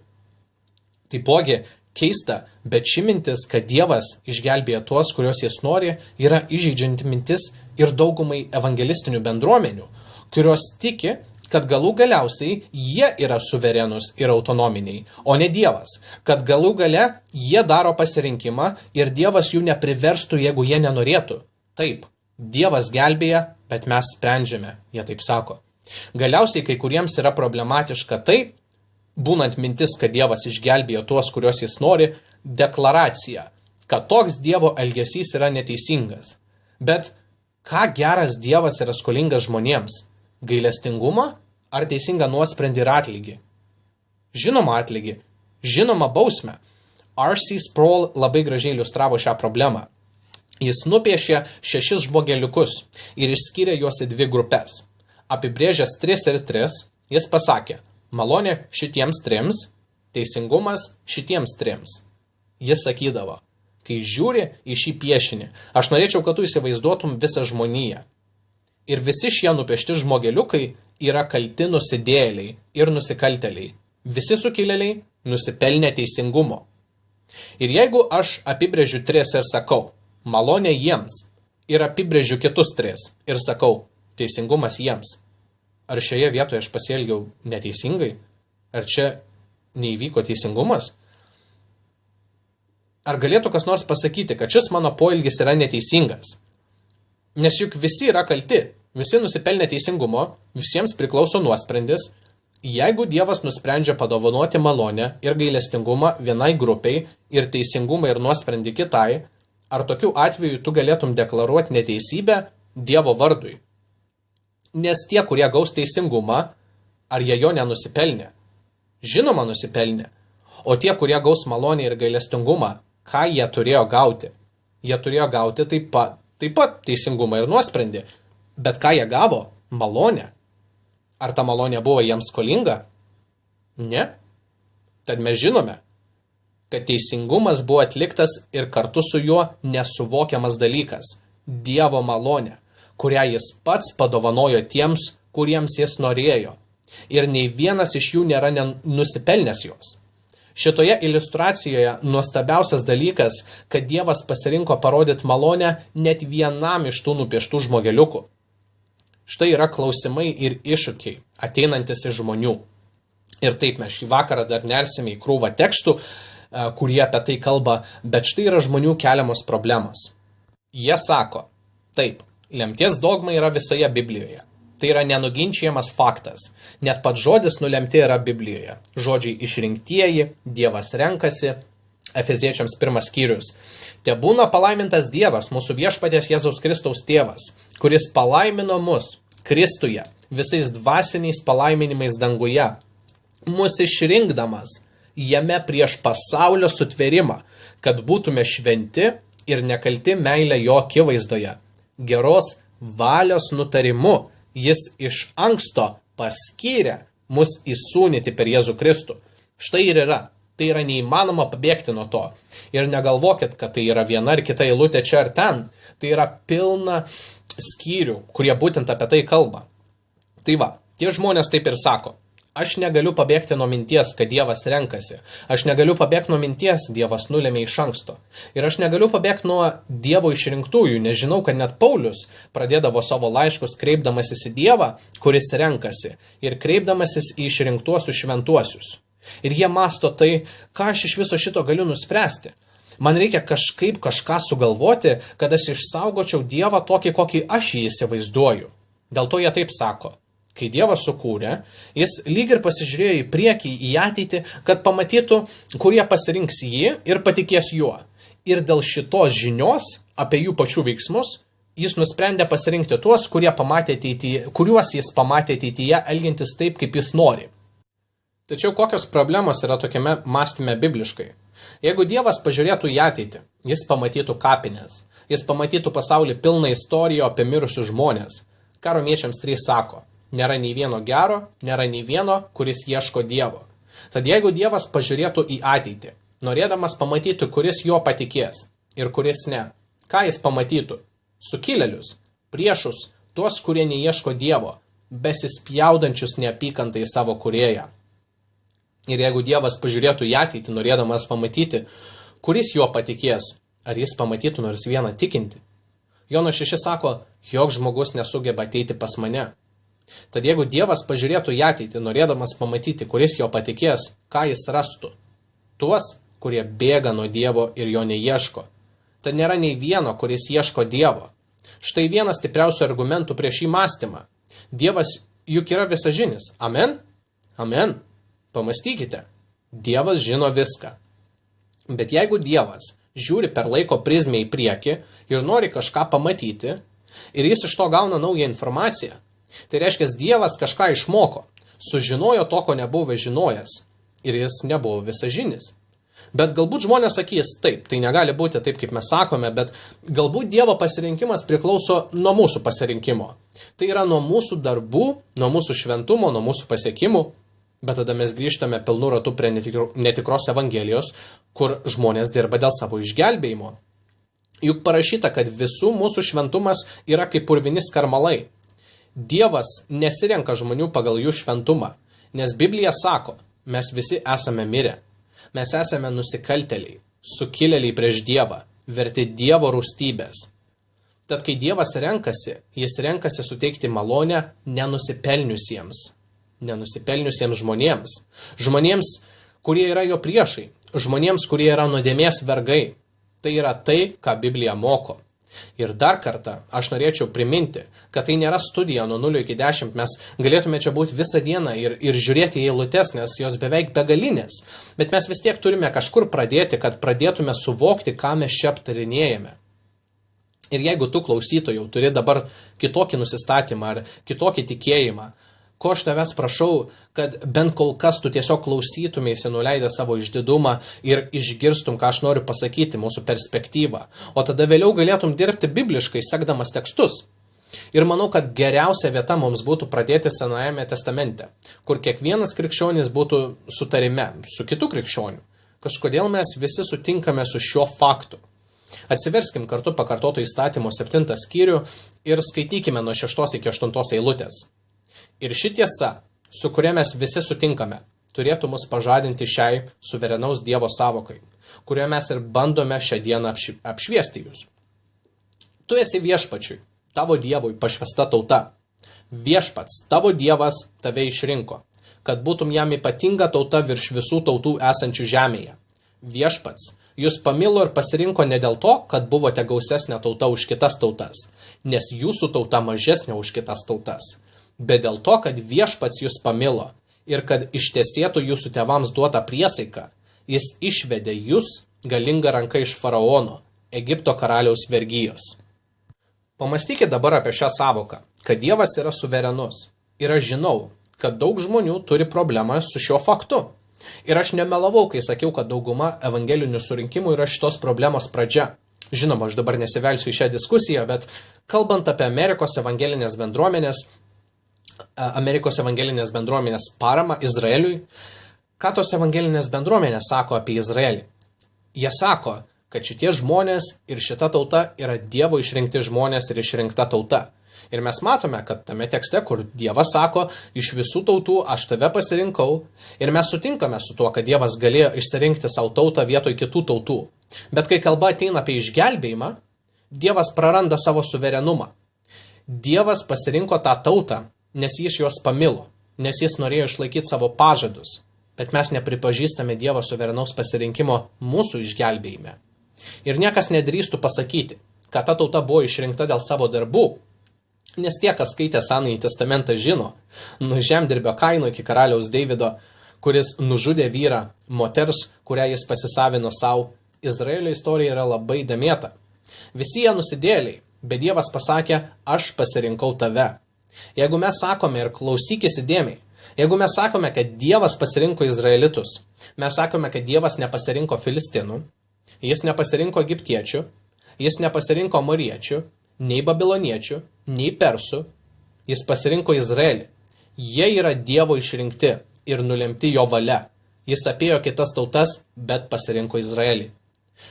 Taipogi, keista, bet ši mintis, kad Dievas išgelbėja tuos, kuriuos jis nori, yra įžeidžianti mintis ir daugumai evangelistinių bendruomenių, kurios tiki, kad galų galiausiai jie yra suverenus ir autonominiai, o ne Dievas, kad galų gale jie daro pasirinkimą ir Dievas jų nepriverstų, jeigu jie nenorėtų. Taip, Dievas gelbėja, bet mes sprendžiame, jie taip sako. Galiausiai kai kuriems yra problematiška tai, būnant mintis, kad Dievas išgelbėjo tuos, kuriuos jis nori, deklaracija, kad toks Dievo elgesys yra neteisingas. Bet ką geras Dievas yra skolingas žmonėms? Gailestingumą ar teisingą nuosprendį ir atlygį? Žinoma atlygį, žinoma bausmę. R.C. Sproul labai gražiai iliustravo šią problemą. Jis nupiešė 6 žmogeliukus ir išskyrė juos į 2 grupės. Apibrėžęs 3 ir 3, jis pasakė, malonė šitiems 3, teisingumas šitiems 3. Jis sakydavo, kai žiūri į šį piešinį, aš norėčiau, kad tu įsivaizduotum visą žmoniją. Ir visi šie nupiešti žmogeliukai yra kalti nusidėjėliai ir nusikaltėliai. Visi sukilėliai nusipelnė teisingumo. Ir jeigu aš apibrėžiu 3 ir sakau, malonė jiems, ir apibrėžiu kitus 3 ir sakau, teisingumas jiems, ar šioje vietoje aš pasielgiau neteisingai? Ar čia neįvyko teisingumas? Ar galėtų kas nors pasakyti, kad šis mano poelgis yra neteisingas? Nes juk visi yra kalti. Visi nusipelnė teisingumo, visiems priklauso nuosprendis. Jeigu Dievas nusprendžia padovanoti malonę ir gailestingumą vienai grupiai ir teisingumą ir nuosprendį kitai, ar tokiu atveju tu galėtum deklaruoti neteisybę Dievo vardui? Nes tie, kurie gaus teisingumą, ar jie jo nenusipelnė? Žinoma nusipelnė. O tie, kurie gaus malonę ir gailestingumą, ką jie turėjo gauti? Jie turėjo gauti taip pat teisingumą ir nuosprendį. Bet ką jie gavo? Malonę. Ar ta malonė buvo jiems skolinga? Ne. Tad mes žinome, kad teisingumas buvo atliktas ir kartu su juo nesuvokiamas dalykas – Dievo malonė, kurią jis pats padovanojo tiems, kuriems jis norėjo. Ir nei vienas iš jų nėra nusipelnęs jos. Šitoje iliustracijoje nuostabiausias dalykas, kad Dievas pasirinko parodyti malonę net vienam iš tų nupieštų žmogeliukų. Štai yra klausimai ir iššūkiai, ateinantis iš žmonių. Ir taip mes šį vakarą dar nersime į krūvą tekstų, kurie apie tai kalba, bet štai yra žmonių keliamos problemos. Jie sako, taip, lemties dogma yra visoje Biblijoje. Tai yra nenuginčiamas faktas. Net pats žodis nulemti yra Biblijoje. Žodžiai išrinktieji, Dievas renkasi, Efeziečiams 1 skyrius. Te būna palaimintas Dievas, mūsų viešpaties Jėzaus Kristaus tėvas, kuris palaimino mus Kristuje visais dvasiniais palaiminimais danguje, mus išrinkdamas jame prieš pasaulio sutvėrimą, kad būtume šventi ir nekalti meilę jo akivaizdoje. Geros valios nutarimu jis iš anksto paskyrė mus įsūnyti per Jėzų Kristų. Štai ir yra. Tai yra neįmanoma pabėgti nuo to. Ir negalvokit, kad tai yra viena ar kita eilutė čia ar ten. Tai yra pilna skyrių, kurie būtent apie tai kalba. Tai va, tie žmonės taip ir sako. Aš negaliu pabėgti nuo minties, kad Dievas renkasi. Aš negaliu pabėgti nuo minties, Dievas nulėmė iš anksto. Ir aš negaliu pabėgti nuo Dievo išrinktųjų, nes žinau, kad net Paulius pradėdavo savo laiškus kreipdamasis į Dievą, kuris renkasi, ir kreipdamasis į išrinktuosius šventuosius. Ir jie masto tai, ką aš iš viso šito galiu nuspręsti. Man reikia kažką sugalvoti, kad aš išsaugočiau Dievą tokį, kokį aš jį įsivaizduoju. Dėl to jie taip sako. Kai Dievas sukūrė, jis lyg ir pasižiūrėjo į priekį, į ateitį, kad pamatytų, kurie pasirinks jį ir patikės juo. Ir dėl šitos žinios apie jų pačių veiksmus, jis nusprendė pasirinkti tuos, kuriuos jis pamatė ateityje, elgiantis taip, kaip jis nori. Tačiau kokios problemos yra tokiame mąstyme bibliškai? Jeigu Dievas pažiūrėtų į ateitį, jis pamatytų kapines, jis pamatytų pasaulį pilną istorijų apie mirusius žmonės. Ką Romiečiams 3 sako? Nėra nei vieno gero, nėra nei vieno, kuris ieško Dievo. Tad jeigu Dievas pažiūrėtų į ateitį, norėdamas pamatyti, kuris jo patikės ir kuris ne, ką jis pamatytų? Sukilėlius, priešus, tuos, kurie neieško Dievo, besispjaudančius neapykantai savo kūrėją. Ir jeigu Dievas pažiūrėtų į ateitį, norėdamas pamatyti, kuris juo patikės, ar jis pamatytų nors vieną tikintį? Jono 6 sako, jog žmogus nesugeba ateiti pas mane. Tad jeigu Dievas pažiūrėtų į ateitį, norėdamas pamatyti, kuris jo patikės, ką jis rastų? Tuos, kurie bėga nuo Dievo ir jo neieško. Tad nėra nei vieno, kuris ieško Dievo. Štai vienas stipriausių argumentų prieš šį mąstymą. Dievas juk yra visažinis. Amen? Amen. Pamastykite, Dievas žino viską. Bet jeigu Dievas žiūri per laiko prizmę į priekį ir nori kažką pamatyti, ir jis iš to gauna naują informaciją, tai reiškia, Dievas kažką išmoko, sužinojo to, ko nebuvo žinojęs, ir jis nebuvo visažinis. Bet galbūt žmonės sakys, taip, tai negali būti taip, kaip mes sakome, bet galbūt Dievo pasirinkimas priklauso nuo mūsų pasirinkimo. Tai yra nuo mūsų darbų, nuo mūsų šventumo, nuo mūsų pasiekimų. Bet tada mes grįžtame pilnu ratu prie netikros evangelijos, kur žmonės dirba dėl savo išgelbėjimo. Juk parašyta, kad visų mūsų šventumas yra kaip purvini skarmalai. Dievas nesirenka žmonių pagal jų šventumą, nes Biblija sako, mes visi esame mirę. Mes esame nusikaltėliai, sukilėliai prieš Dievą, verti Dievo rūstybės. Tad kai Dievas renkasi, jis renkasi suteikti malonę nenusipelniusiems žmonėms, žmonėms, kurie yra jo priešai, žmonėms, kurie yra nuodėmės vergai. Tai yra tai, ką Biblija moko. Ir dar kartą aš norėčiau priminti, kad tai nėra studija nuo 0 iki 10, mes galėtume čia būti visą dieną ir žiūrėti į eilutes, nes jos beveik begalinės, bet mes vis tiek turime kažkur pradėti, kad pradėtume suvokti, ką mes čia aptarinėjame. Ir jeigu tu klausytojau turi dabar kitokį nusistatymą ar kitokį tikėjimą, ko aš tavęs prašau, kad bent kol kas tu tiesiog klausytumėsi nuleidę savo išdidumą ir išgirstum, ką aš noriu pasakyti, mūsų perspektyvą. O tada vėliau galėtum dirbti bibliškai, sekdamas tekstus. Ir manau, kad geriausia vieta mums būtų pradėti Senajame testamente, kur kiekvienas krikščionis būtų sutarime su kitu krikščioniu. Kažkodėl mes visi sutinkame su šiuo faktu. Atsiverskim kartu Pakartoto įstatymo 7 skyrių ir skaitykime nuo 6 iki 8 eilutės. Ir ši tiesa, su kuria mes visi sutinkame, turėtų mus pažadinti šiai suverenaus Dievo savokai, kurioje mes ir bandome šią dieną apšviesti jūs. Tu esi viešpačiui, tavo Dievui pašvęsta tauta. Viešpats, tavo Dievas tave išrinko, kad būtum jam ypatinga tauta virš visų tautų esančių žemėje. Viešpats, jūs pamilo ir pasirinko ne dėl to, kad buvote gausesnė tauta už kitas tautas, nes jūsų tauta mažesnė už kitas tautas, bet dėl to, kad viešpats jūs pamilo ir kad ištesėtų jūsų tėvams duotą priesaiką, jis išvedė jūs galingą ranką iš faraono, Egipto karaliaus vergijos. Pamastykit dabar apie šią savoką, kad Dievas yra suverenus. Ir aš žinau, kad daug žmonių turi problemą su šiuo faktu. Ir aš nemelavau, kai sakiau, kad dauguma evangelinių surinkimų yra šitos problemos pradžia. Žinoma, aš dabar nesivelsiu į šią diskusiją, bet kalbant apie Amerikos evangelinės bendruomenės paramą Izraeliui, ką tos evangelinės bendruomenės sako apie Izraelį? Jie sako, kad šitie žmonės ir šita tauta yra Dievo išrinkti žmonės ir išrinkta tauta. Ir mes matome, kad tame tekste, kur Dievas sako, iš visų tautų aš tave pasirinkau, ir mes sutinkame su tuo, kad Dievas galėjo išsirinkti savo tautą vietoj kitų tautų. Bet kai kalba ateina apie išgelbėjimą, Dievas praranda savo suverenumą. Dievas pasirinko tą tautą, nes jis juos pamilo, nes jis norėjo išlaikyti savo pažadus. Bet mes nepripažįstame Dievo suverenaus pasirinkimo mūsų išgelbėjime. Ir niekas nedrįstų pasakyti, kad ta tauta buvo išrinkta dėl savo darbų, nes tie, kas skaitė Senąjį testamentą, žino, nuo žemdirbio Kaino iki karaliaus Deivido, kuris nužudė vyrą moters, kurią jis pasisavino savo, Izraelio istorija yra labai dėmėta. Visi jie nusidėliai, bet Dievas pasakė, aš pasirinkau tave. Jeigu mes sakome, ir klausykis įdėmiai, jeigu mes sakome, kad Dievas pasirinko izraelitus, mes sakome, kad Dievas nepasirinko filistinų, jis nepasirinko egiptiečių, jis nepasirinko amoriečių, nei babiloniečių, nei persų, jis pasirinko Izraelį. Jie yra Dievo išrinkti ir nulemti jo valia. Jis apėjo kitas tautas, bet pasirinko Izraelį.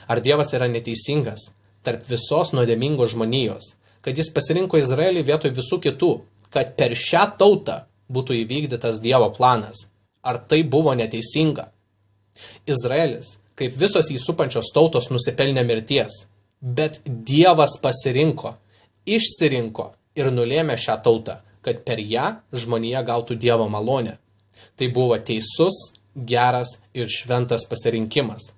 Ar Dievas yra neteisingas tarp visos nuodėmingos žmonijos, kad jis pasirinko Izraelį vietoj visų kitų, kad per šią tautą būtų įvykdytas Dievo planas? Ar tai buvo neteisinga? Izraelis, kaip visos jį supančios tautos, nusipelnė mirties, bet Dievas pasirinko, išsirinko ir nulėmė šią tautą, kad per ją žmonija gautų Dievo malonę. Tai buvo teisus, geras ir šventas pasirinkimas.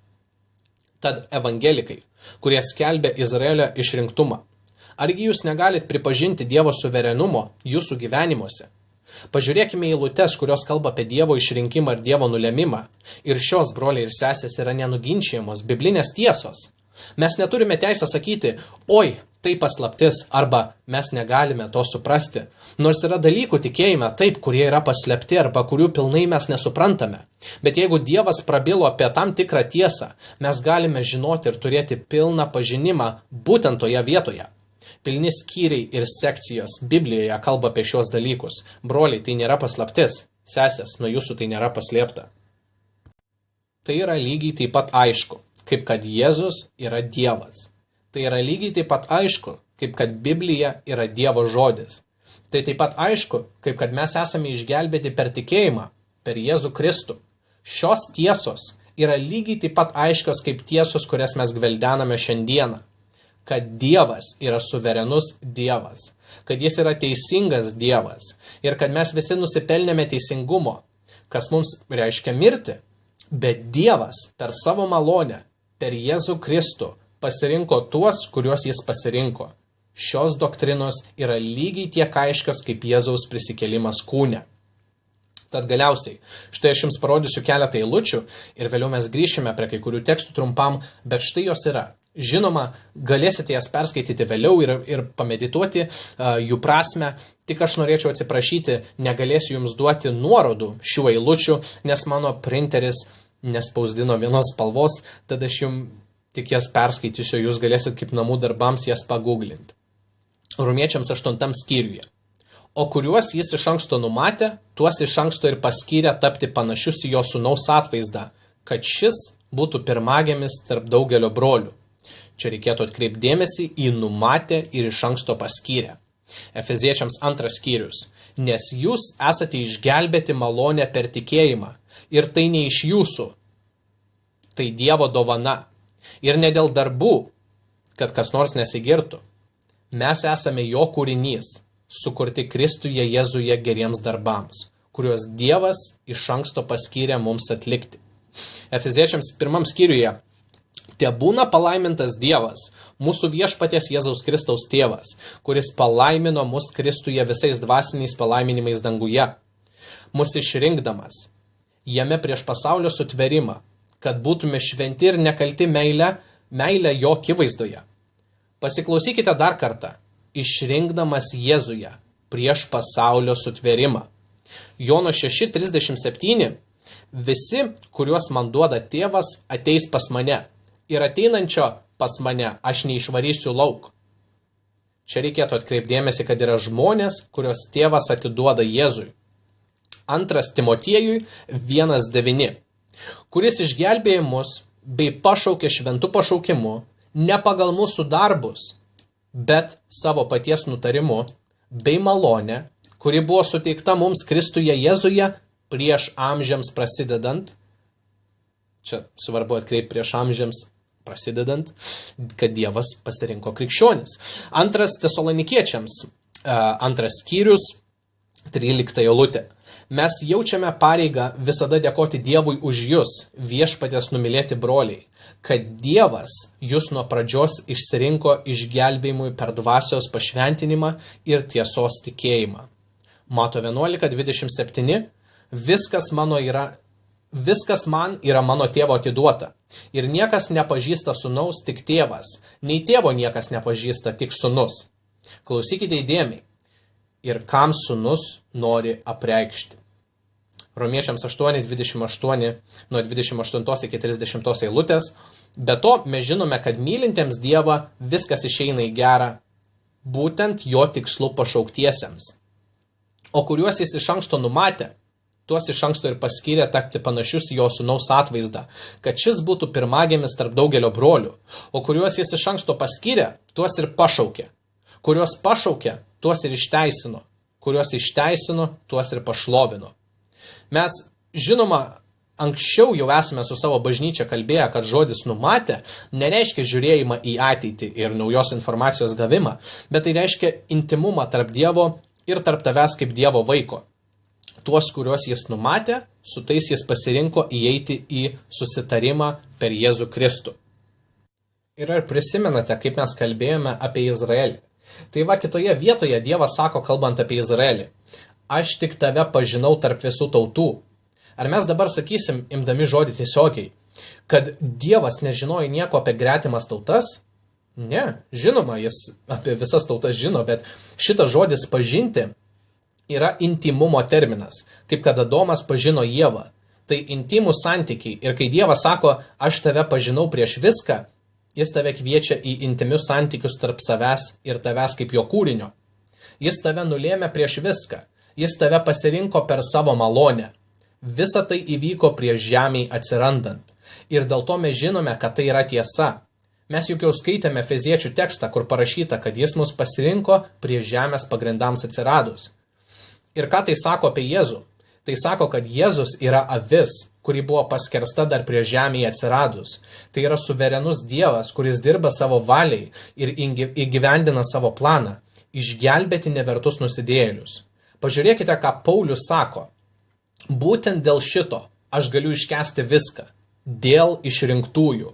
Tad evangelikai, kurie skelbia Izraelio išrinktumą, argi jūs negalit pripažinti Dievo suverenumo jūsų gyvenimuose? Pažiūrėkime į eilutes, kurios kalba apie Dievo išrinkimą ir Dievo nulemimą. Ir šios, broliai ir sesės, yra nenuginčijamos biblinės tiesos. Mes neturime teisę sakyti, oi, tai paslaptis, arba mes negalime to suprasti. Nors yra dalykų tikėjime taip, kurie yra paslėpti arba kurių pilnai mes nesuprantame. Bet jeigu Dievas prabilo apie tam tikrą tiesą, mes galime žinoti ir turėti pilną pažinimą būtent toje vietoje. Pilni skyriai ir sekcijos Biblijoje kalba apie šios dalykus. Broliai, tai nėra paslaptis. Sesės, nuo jūsų tai nėra paslėpta. Tai yra lygiai taip pat aišku, kaip kad Jėzus yra Dievas. Tai yra lygiai taip pat aišku, kaip kad Biblija yra Dievo žodis. Tai taip pat aišku, kaip kad mes esame išgelbėti per tikėjimą, per Jėzų Kristų. Šios tiesos yra lygiai taip pat aiškios kaip tiesos, kurias mes gveldename šiandieną. Kad Dievas yra suverenus Dievas, kad jis yra teisingas Dievas ir kad mes visi nusipelnėme teisingumo, kas mums reiškia mirti. Bet Dievas per savo malonę, per Jėzų Kristų pasirinko tuos, kuriuos jis pasirinko. Šios doktrinos yra lygiai tiek aiškios kaip Jėzaus prisikėlimas kūne. Tad galiausiai, štai aš jums parodysiu keletą eilučių ir vėliau mes grįšime prie kai kurių tekstų trumpam, bet štai jos yra. Žinoma, galėsite jas perskaityti vėliau ir pamedituoti jų prasme, tik aš norėčiau atsiprašyti, negalėsiu jums duoti nuorodų šių eilučių, nes mano printeris nespausdino vienos spalvos, tada aš jums tik jas perskaitysiu, jūs galėsit kaip namų darbams jas paguglinti. Romiečiams 8 skyriuje. O kuriuos jis iš anksto numatė, tuos iš anksto ir paskyrė tapti panašius į jo sūnaus atvaizdą, kad šis būtų pirmagimis tarp daugelio brolių. Čia reikėtų atkreipti dėmesį į numatę ir iš anksto paskyrę. Efeziečiams 2 skyrius. Nes jūs esate išgelbėti malonę per tikėjimą. Ir tai ne iš jūsų. Tai Dievo dovana. Ir ne dėl darbų, kad kas nors nesigirtų. Mes esame jo kūrinys, sukurti Kristuje Jėzuje geriems darbams, kuriuos Dievas iš anksto paskyrė mums atlikti. Efeziečiams 1 skyriuje. Te būna palaimintas Dievas, mūsų viešpaties Jėzaus Kristaus tėvas, kuris palaimino mus Kristuje visais dvasiniais palaiminimais danguje, mus išrinkdamas, jame prieš pasaulio sutverimą, kad būtume šventi ir nekalti meilę jo akivaizdoje. Pasiklausykite dar kartą, išrinkdamas Jėzuje prieš pasaulio sutverimą. Jono 6:37 Visi, kuriuos man duoda tėvas, ateis pas mane. Ir ateinančio pas mane aš neišvarysiu lauk. Čia reikėtų atkreipdėmėsi, kad yra žmonės, kurios tėvas atiduoda Jėzui. 2 Timotiejui 1:9, kuris išgelbėjo mus bei pašaukė šventu pašaukimu, ne pagal mūsų darbus, bet savo paties nutarimu bei malonę, kuri buvo suteikta mums Kristuje Jėzuje prieš amžiams prasidedant. Čia svarbu atkreipti prieš amžiams prasidedant, kad Dievas pasirinko krikščionis. 2 Tesalonikiečiams, 2 skyrius, 13 eilutė. Mes jaučiame pareigą visada dėkoti Dievui už jūs, viešpaties numylėti broliai, kad Dievas jūs nuo pradžios išsirinko išgelbėjimui per dvasios pašventinimą ir tiesos tikėjimą. Mato 11:27, viskas man yra mano tėvo atiduota. Ir niekas nepažįsta sūnaus, tik tėvas, nei tėvo niekas nepažįsta, tik sūnus. Klausykite įdėmiai. Ir kam sūnus nori apreikšti. Romiečiams 8:28, nuo 28 iki 30 eilutės. Be to, mes žinome, kad mylintiems Dievą viskas išeina į gerą, būtent jo tikslu pašauktiesiems. O kuriuos jis iš anksto numatė, tuos iš anksto ir paskyrė tapti panašius jo sūnaus atvaizdą, kad šis būtų pirmagimis tarp daugelio brolių, o kuriuos jis iš anksto paskyrė, tuos ir pašaukė. Kuriuos pašaukė, tuos ir išteisino. Kuriuos išteisino, tuos ir pašlovino. Mes, žinoma, anksčiau jau esame su savo bažnyčia kalbėję, kad žodis numatė nereiškia žiūrėjimą į ateitį ir naujos informacijos gavimą, bet tai reiškia intimumą tarp Dievo ir tarp tavęs kaip Dievo vaiko. Tuos, kuriuos jis numatė, su tais jis pasirinko įeiti į susitarimą per Jėzų Kristų. Ir ar prisimenate, kaip mes kalbėjome apie Izraelį? Tai va, kitoje vietoje Dievas sako, kalbant apie Izraelį, aš tik tave pažinau tarp visų tautų. Ar mes dabar sakysim, imdami žodį tiesiogiai, kad Dievas nežinojo nieko apie gretimas tautas? Ne, žinoma, jis apie visas tautas žino, bet šitas žodis pažinti yra intimumo terminas, kaip kad Adomas pažino Ievą. Tai intimų santykiai. Ir kai Dievas sako, aš tave pažinau prieš viską, jis tave kviečia į intimius santykius tarp savęs ir tavęs kaip jo kūrinio. Jis tave nulėmė prieš viską. Jis tave pasirinko per savo malonę. Visa tai įvyko prieš žemėj atsirandant. Ir dėl to mes žinome, kad tai yra tiesa. Mes juk jau skaitėme Efeziečių tekstą, kur parašyta, kad jis mus pasirinko prieš žemės pagrindams atsiradus. Ir ką tai sako apie Jėzų? Tai sako, kad Jėzus yra avis, kuri buvo paskersta dar prieš žemėje atsiradus. Tai yra suverenus Dievas, kuris dirba savo valiai ir įgyvendina savo planą, išgelbėti nevertus nusidėjėlius. Pažiūrėkite, ką Paulius sako. Būtent dėl šito aš galiu iškęsti viską, dėl išrinktųjų,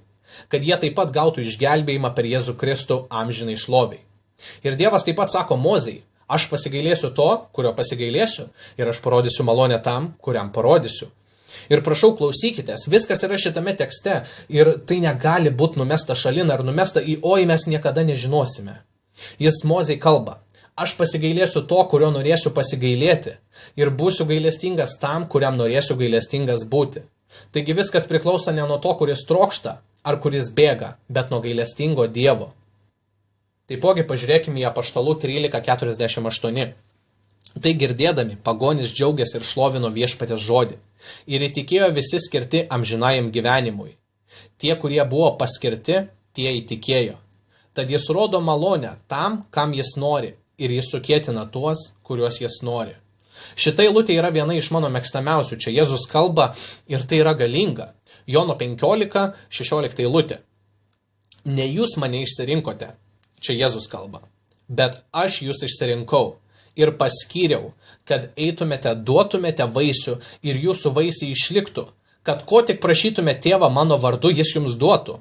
kad jie taip pat gautų išgelbėjimą per Jėzų Kristų amžinai šloviai. Ir Dievas taip pat sako Mozei, aš pasigailėsiu to, kurio pasigailėsiu, ir aš parodysiu malonę tam, kuriam parodysiu. Ir prašau, klausykitės, viskas yra šitame tekste ir tai negali būti numesta šalin ar numesta į oi mes niekada nežinosime. Jis Mozei kalba, aš pasigailėsiu to, kurio norėsiu pasigailėti ir būsiu gailestingas tam, kuriam norėsiu gailestingas būti. Taigi viskas priklauso ne nuo to, kuris trokšta ar kuris bėga, bet nuo gailestingo Dievo. Taipogi pažiūrėkime į Apaštalų 13:48. Tai girdėdami, pagonys džiaugiasi ir šlovino viešpatės žodį. Ir įtikėjo visi skirti amžinajam gyvenimui. Tie, kurie buvo paskirti, tie įtikėjo. Tad jis rodo malonę tam, kam jis nori, ir jis sukėtina tuos, kuriuos jis nori. Šita eilutė yra viena iš mano mėgstamiausių. Čia Jėzus kalba ir tai yra galinga. Jono 15:16 eilutė. Ne jūs mane išsirinkote, čia Jėzus kalba, bet aš jūs išsirinkau ir paskyriau, kad eitumėte, duotumėte vaisių ir jūsų vaisiai išliktų, kad ko tik prašytumėte tėvą mano vardu, jis jums duotų.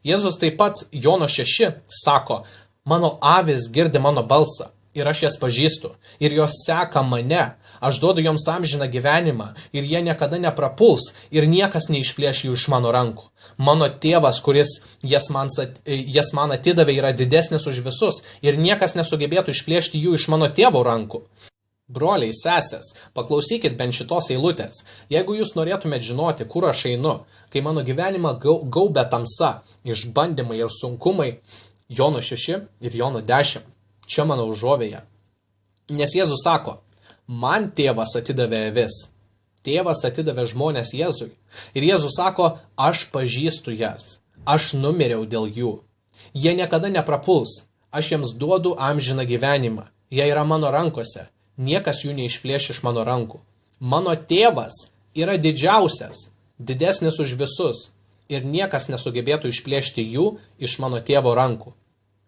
Jėzus taip pat Jono 6 sako, mano avis girdi mano balsą ir aš jas pažįstu ir jos seka mane. Aš duodu joms amžiną gyvenimą ir jie niekada neprapuls ir niekas neišplėš jų iš mano rankų. Mano tėvas, kuris jas man atidavė, yra didesnis už visus ir niekas nesugebėtų išplėšti jų iš mano tėvo rankų. Broliai, sesės, paklausykit bent šitos eilutės. Jeigu jūs norėtumėt žinoti, kur aš einu, kai mano gyvenimą gaubia tamsa, išbandymai ir sunkumai, Jono 6 ir Jono 10, čia mano užuovėja. Nes Jėzus sako, man tėvas atidavė avis. Tėvas atidavė žmonės Jėzui. Ir Jėzus sako, aš pažįstu jas. Aš numiriau dėl jų. Jie niekada neprapuls. Aš jiems duodu amžiną gyvenimą. Jie yra mano rankose. Niekas jų neišplėš iš mano rankų. Mano tėvas yra didžiausias, didesnis už visus. Ir niekas nesugebėtų išplėšti jų iš mano tėvo rankų.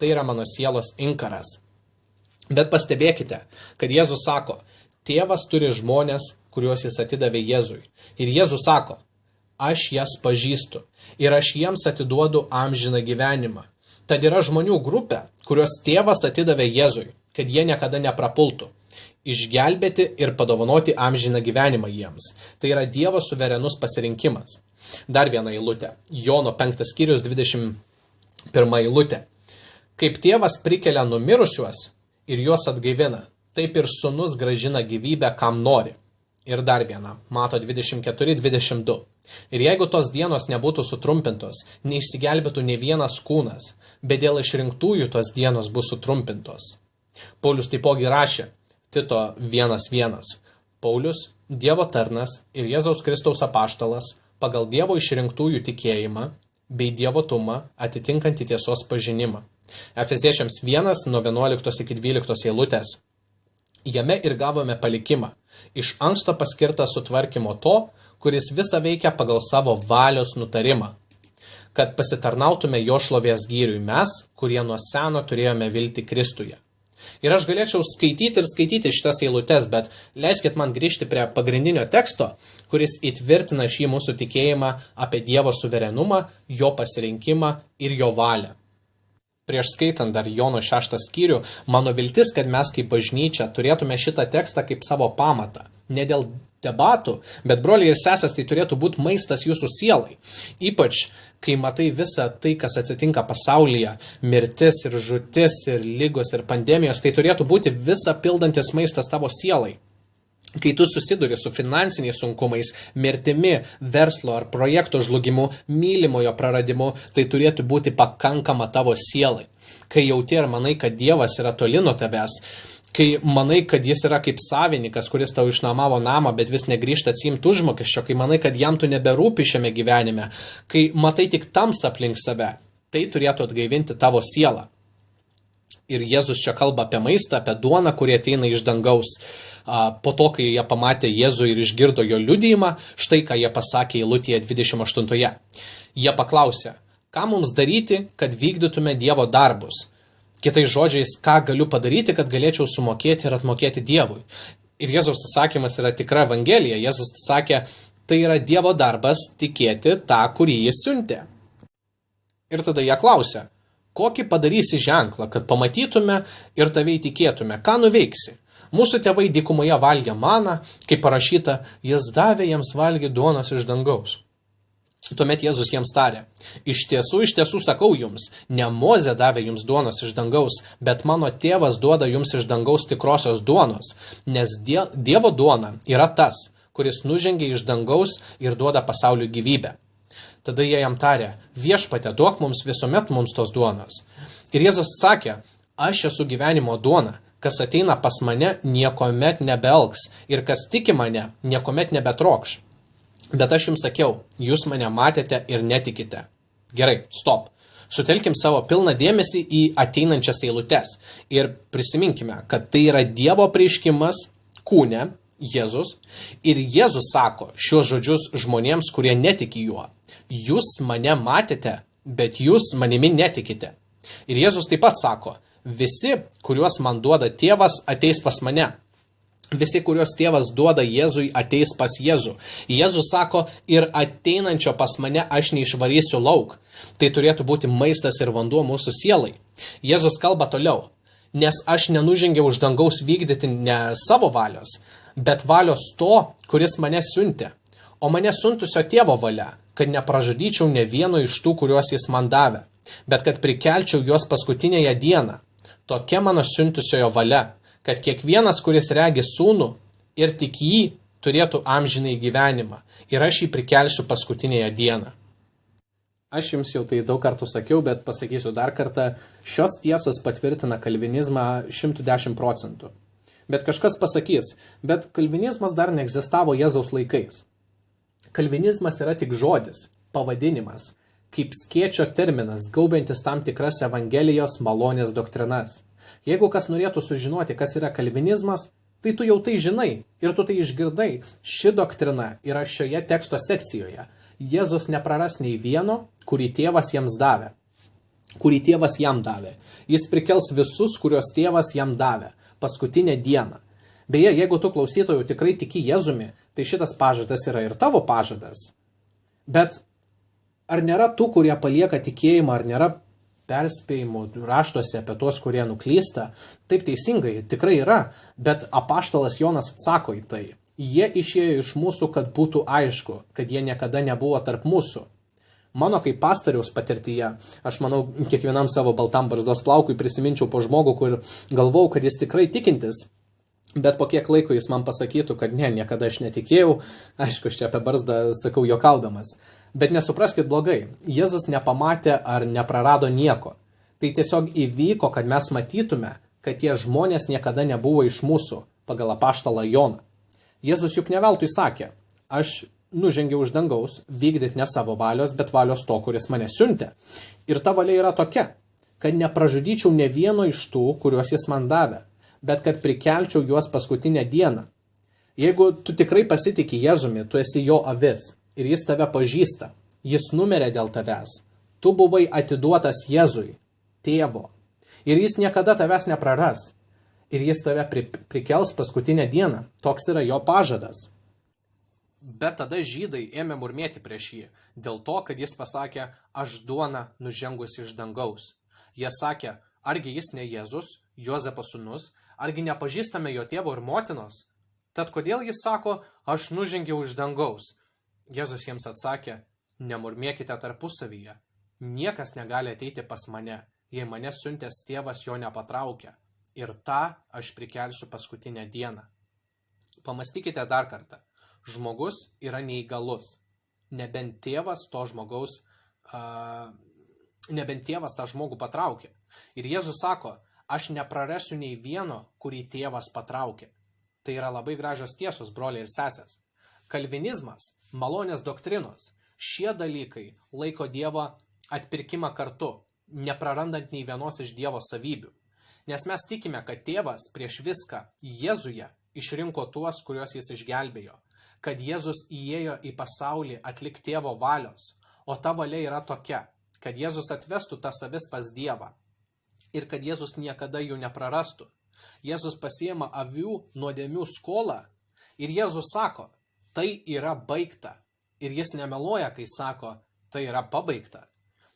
Tai yra mano sielos inkaras. Bet pastebėkite, kad Jėzus sako, tėvas turi žmonės, kuriuos jis atidavė Jėzui. Ir Jėzus sako, aš jas pažįstu ir aš jiems atiduodu amžiną gyvenimą. Tad yra žmonių grupė, kurios tėvas atidavė Jėzui, kad jie niekada neprapultų. Išgelbėti ir padovanoti amžiną gyvenimą jiems. Tai yra Dievo suverenus pasirinkimas. Dar viena eilutė. Jono 5 skyrius 21 eilutė. Kaip tėvas prikelia numirusiuos ir juos atgaivina, taip ir sūnus grąžina gyvybę, kam nori. Ir dar viena. Mato 24-22. Ir jeigu tos dienos nebūtų sutrumpintos, neišsigelbėtų ne vienas kūnas, bet dėl išrinktųjų tos dienos bus sutrumpintos. Paulius taipogi rašė, Tito 1:1. Paulius, Dievo tarnas ir Jėzaus Kristaus apaštalas, pagal Dievo išrinktųjų tikėjimą bei dievotumą atitinkantį tiesos pažinimą. Efeziečiams 1 nuo 11 iki 12 eilutės. Jame ir gavome palikimą, iš anksto paskirtą sutvarkymo to, kuris visą veikia pagal savo valios nutarimą, kad pasitarnautume jo šlovės gyriui mes, kurie nuo seno turėjome viltį Kristuje. Ir aš galėčiau skaityti šitas eilutes, bet leiskit man grįžti prie pagrindinio teksto, kuris įtvirtina šį mūsų tikėjimą apie Dievo suverenumą, jo pasirinkimą ir jo valią. Prieš skaitant dar Jono 6 skyrių, mano viltis, kad mes kaip bažnyčia turėtume šitą tekstą kaip savo pamatą. Ne dėl debatų, bet broliai ir sesės tai turėtų būti maistas jūsų sielai. Ypač, kai matai visą tai, kas atsitinka pasaulyje, mirtis ir žūtis ir lygos ir pandemijos, tai turėtų būti visa pildantis maistas tavo sielai. Kai tu susiduri su finansiniais sunkumais, mirtimi, verslo ar projekto žlugimu, mylimojo praradimu, tai turėtų būti pakankama tavo sielai. Kai jauti ir manai, kad Dievas yra toli nuo tavęs, kai manai, kad jis yra kaip savininkas, kuris tau išnuomavo namą, bet vis negrįžta atsiimti užmokesčio, kai manai, kad jam tu neberūpi šiame gyvenime, kai matai tik tamsą aplink save, tai turėtų atgaivinti tavo sielą. Ir Jėzus čia kalba apie maistą, apie duoną, kurie ateina iš dangaus. Po to, kai jie pamatė Jėzų ir išgirdo jo liudijimą, štai ką jie pasakė eilutėje 28. Jie paklausė, ką mums daryti, kad vykdytume Dievo darbus? Kitais žodžiais, ką galiu padaryti, kad galėčiau sumokėti ir atmokėti Dievui? Ir Jėzaus atsakymas yra tikra evangelija. Jėzus atsakė, tai yra Dievo darbas tikėti tą, kurį jis siuntė. Ir tada jie klausė, kokį padarysi ženklą, kad pamatytume ir tave įtikėtume, ką nuveiksi? Mūsų tėvai dykumoje valgė maną, kaip parašyta, jis davė jiems valgyti duonos iš dangaus. Tuomet Jėzus jiems tarė, iš tiesų sakau jums, ne Mozė davė jums duonos iš dangaus, bet mano tėvas duoda jums iš dangaus tikrosios duonos, nes Dievo duona yra tas, kuris nužengia iš dangaus ir duoda pasauliui gyvybę. Tada jie jam tarė, viešpatie, duok mums visuomet mums tos duonos. Ir Jėzus sakė, aš esu gyvenimo duona, kas ateina pas mane, niekomet nebeelgs, ir kas tiki mane, niekomet nebetrokš. Bet aš jums sakiau, jūs mane matėte ir netikite. Gerai, stop. Sutelkim savo pilną dėmesį į ateinančias eilutes ir prisiminkime, kad tai yra Dievo apreiškimas kūne, Jėzus, ir Jėzus sako šios žodžius žmonėms, kurie netiki juo. Jūs mane matėte, bet jūs manimi netikite. Ir Jėzus taip pat sako, visi, kuriuos man duoda tėvas, ateis pas mane. Visi, kuriuos tėvas duoda Jėzui, ateis pas Jėzų. Jėzus sako, ir ateinančio pas mane aš neišvarysiu lauk. Tai turėtų būti maistas ir vanduo mūsų sielai. Jėzus kalba toliau, nes aš nenužengiau už dangaus vykdyti ne savo valios, bet valios to, kuris mane siuntė. O mane siuntusio tėvo valia, kad nepražudyčiau ne vieno iš tų, kuriuos jis man davė, bet kad prikelčiau juos paskutinėje dieną. Tokia mano siuntusiojo valia, kad kiekvienas, kuris regi sūnų ir tik jį, turėtų amžinai gyvenimą, ir aš jį prikelsiu paskutinėje dieną. Aš jums jau tai daug kartų sakiau, bet pasakysiu dar kartą, šios tiesos patvirtina kalvinizmą 110%. Bet kažkas pasakys, bet kalvinizmas dar neegzistavo Jėzaus laikais. Kalvinizmas yra tik žodis, pavadinimas, kaip skėčio terminas, gaubiantis tam tikras Evangelijos malonės doktrinas. Jeigu kas norėtų sužinoti, kas yra kalvinizmas, tai tu jau tai žinai ir tu tai išgirdai. Ši doktrina yra šioje teksto sekcijoje. Jėzus nepraras nei vieno, kurį tėvas jam davė. Jis prikels visus, kuriuos tėvas jam davė, paskutinę dieną. Beje, jeigu tu klausytojų tikrai tiki Jėzumi, tai šitas pažadas yra ir tavo pažadas. Bet ar nėra tų, kurie palieka tikėjimą, ar nėra perspėjimų raštuose apie tuos, kurie nuklysta? Taip teisingai, tikrai yra, bet apaštalas Jonas atsako į tai. Jie išėjo iš mūsų, kad būtų aišku, kad jie niekada nebuvo tarp mūsų. Mano kaip pastoriaus patirtyje, aš manau, kiekvienam savo baltam barzdos plaukui prisiminčiau po žmogų, kur galvau, kad jis tikrai tikintis, bet po kiek laiko jis man pasakytų, kad ne, niekada aš netikėjau, aišku, aš čia apie barzdą sakau juokaudamas. Bet nesupraskit blogai, Jėzus nepamatė ar neprarado nieko. Tai tiesiog įvyko, kad mes matytume, kad tie žmonės niekada nebuvo iš mūsų, pagal apaštalą Joną. Jėzus juk ne veltui sakė, aš nužengiau iš dangaus vykdyti ne savo valios, bet valios to, kuris mane siuntė. Ir ta valia yra tokia, kad nepražudyčiau ne vieno iš tų, kuriuos jis man davė, bet kad prikelčiau juos paskutinę dieną. Jeigu tu tikrai pasitiki Jėzumi, tu esi jo avis ir jis tave pažįsta, jis numirė dėl tavęs. Tu buvai atiduotas Jėzui, tėvo, ir jis niekada tavęs nepraras. Ir jis tave prikels paskutinę dieną. Toks yra jo pažadas. Bet tada žydai ėmė murmėti prieš jį, dėl to, kad jis pasakė, aš duona nužengusi iš dangaus. Jie sakė, argi jis ne Jėzus, Juozapo sūnus, argi nepažįstame jo tėvo ir motinos? Tad kodėl jis sako, aš nužengiau iš dangaus? Jėzus jiems atsakė, nemurmėkite tarpusavyje. Niekas negali ateiti pas mane, jei mane siuntęs tėvas jo nepatraukia. Ir tą aš prikelsiu paskutinę dieną. Pamastykite dar kartą. Žmogus yra neįgalus. Nebent tėvas tą žmogų patraukė. Ir Jėzus sako, aš neprarasiu nei vieno, kurį tėvas patraukė. Tai yra labai gražios tiesos, broliai ir sesės. Kalvinizmas, malonės doktrinos, šie dalykai laiko Dievo atpirkimą kartu, neprarandant nei vienos iš Dievo savybių. Nes mes tikime, kad tėvas prieš viską Jėzuje išrinko tuos, kuriuos jis išgelbėjo. Kad Jėzus įėjo į pasaulį atlikti tėvo valios, o ta valia yra tokia, kad Jėzus atvestų tas avis pas Dievą ir kad Jėzus niekada jų neprarastų. Jėzus pasiima avių nuodėmių skolą ir Jėzus sako, tai yra baigta. Ir jis nemeluoja, kai sako, tai yra pabaigta,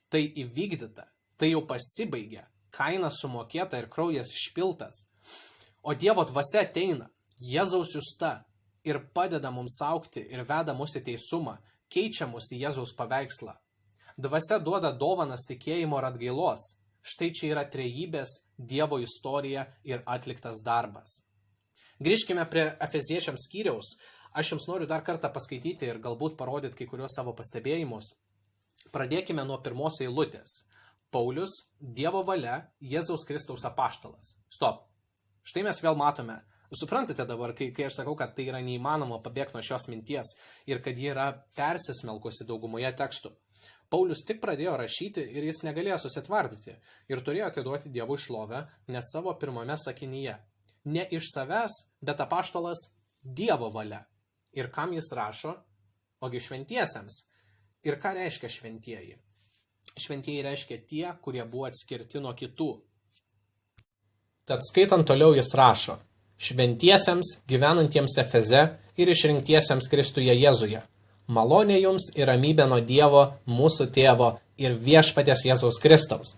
tai įvykdyta, tai jau pasibaigė. Kaina sumokėta ir kraujas išpiltas. O Dievo dvasia ateina, Jėzaus siųsta, ir padeda mums augti ir veda mus į teisumą, keičia mus į Jėzaus paveikslą. Dvasia duoda dovanas tikėjimo ir atgailos. Štai čia yra trejybės, Dievo istorija ir atliktas darbas. Grįžkime prie Efeziečiams skyriaus. Aš jums noriu dar kartą paskaityti ir galbūt parodyti kai kurios savo pastebėjimus. Pradėkime nuo pirmos eilutės. Paulius, Dievo valia, Jėzaus Kristaus apaštalas. Stop. Štai mes vėl matome. Suprantate dabar, kai aš sakau, kad tai yra neįmanoma pabėgti nuo šios minties ir kad ji yra persismelkusi daugumoje tekstų. Paulius tik pradėjo rašyti ir jis negalėjo susitvardyti ir turėjo atiduoti Dievui šlovę net savo pirmame sakinyje. Ne iš savęs, bet apaštalas Dievo valia. Ir kam jis rašo? Ogi šventiesiems. Ir ką reiškia šventieji? Šventieji reiškia tie, kurie buvo atskirti nuo kitų. Tad skaitant toliau jis rašo, šventiesiems gyvenantiems Efeze ir išrinktiesiems Kristuje Jėzuje. Malonė jums ir ramybė nuo Dievo, mūsų tėvo ir viešpaties Jėzaus Kristaus.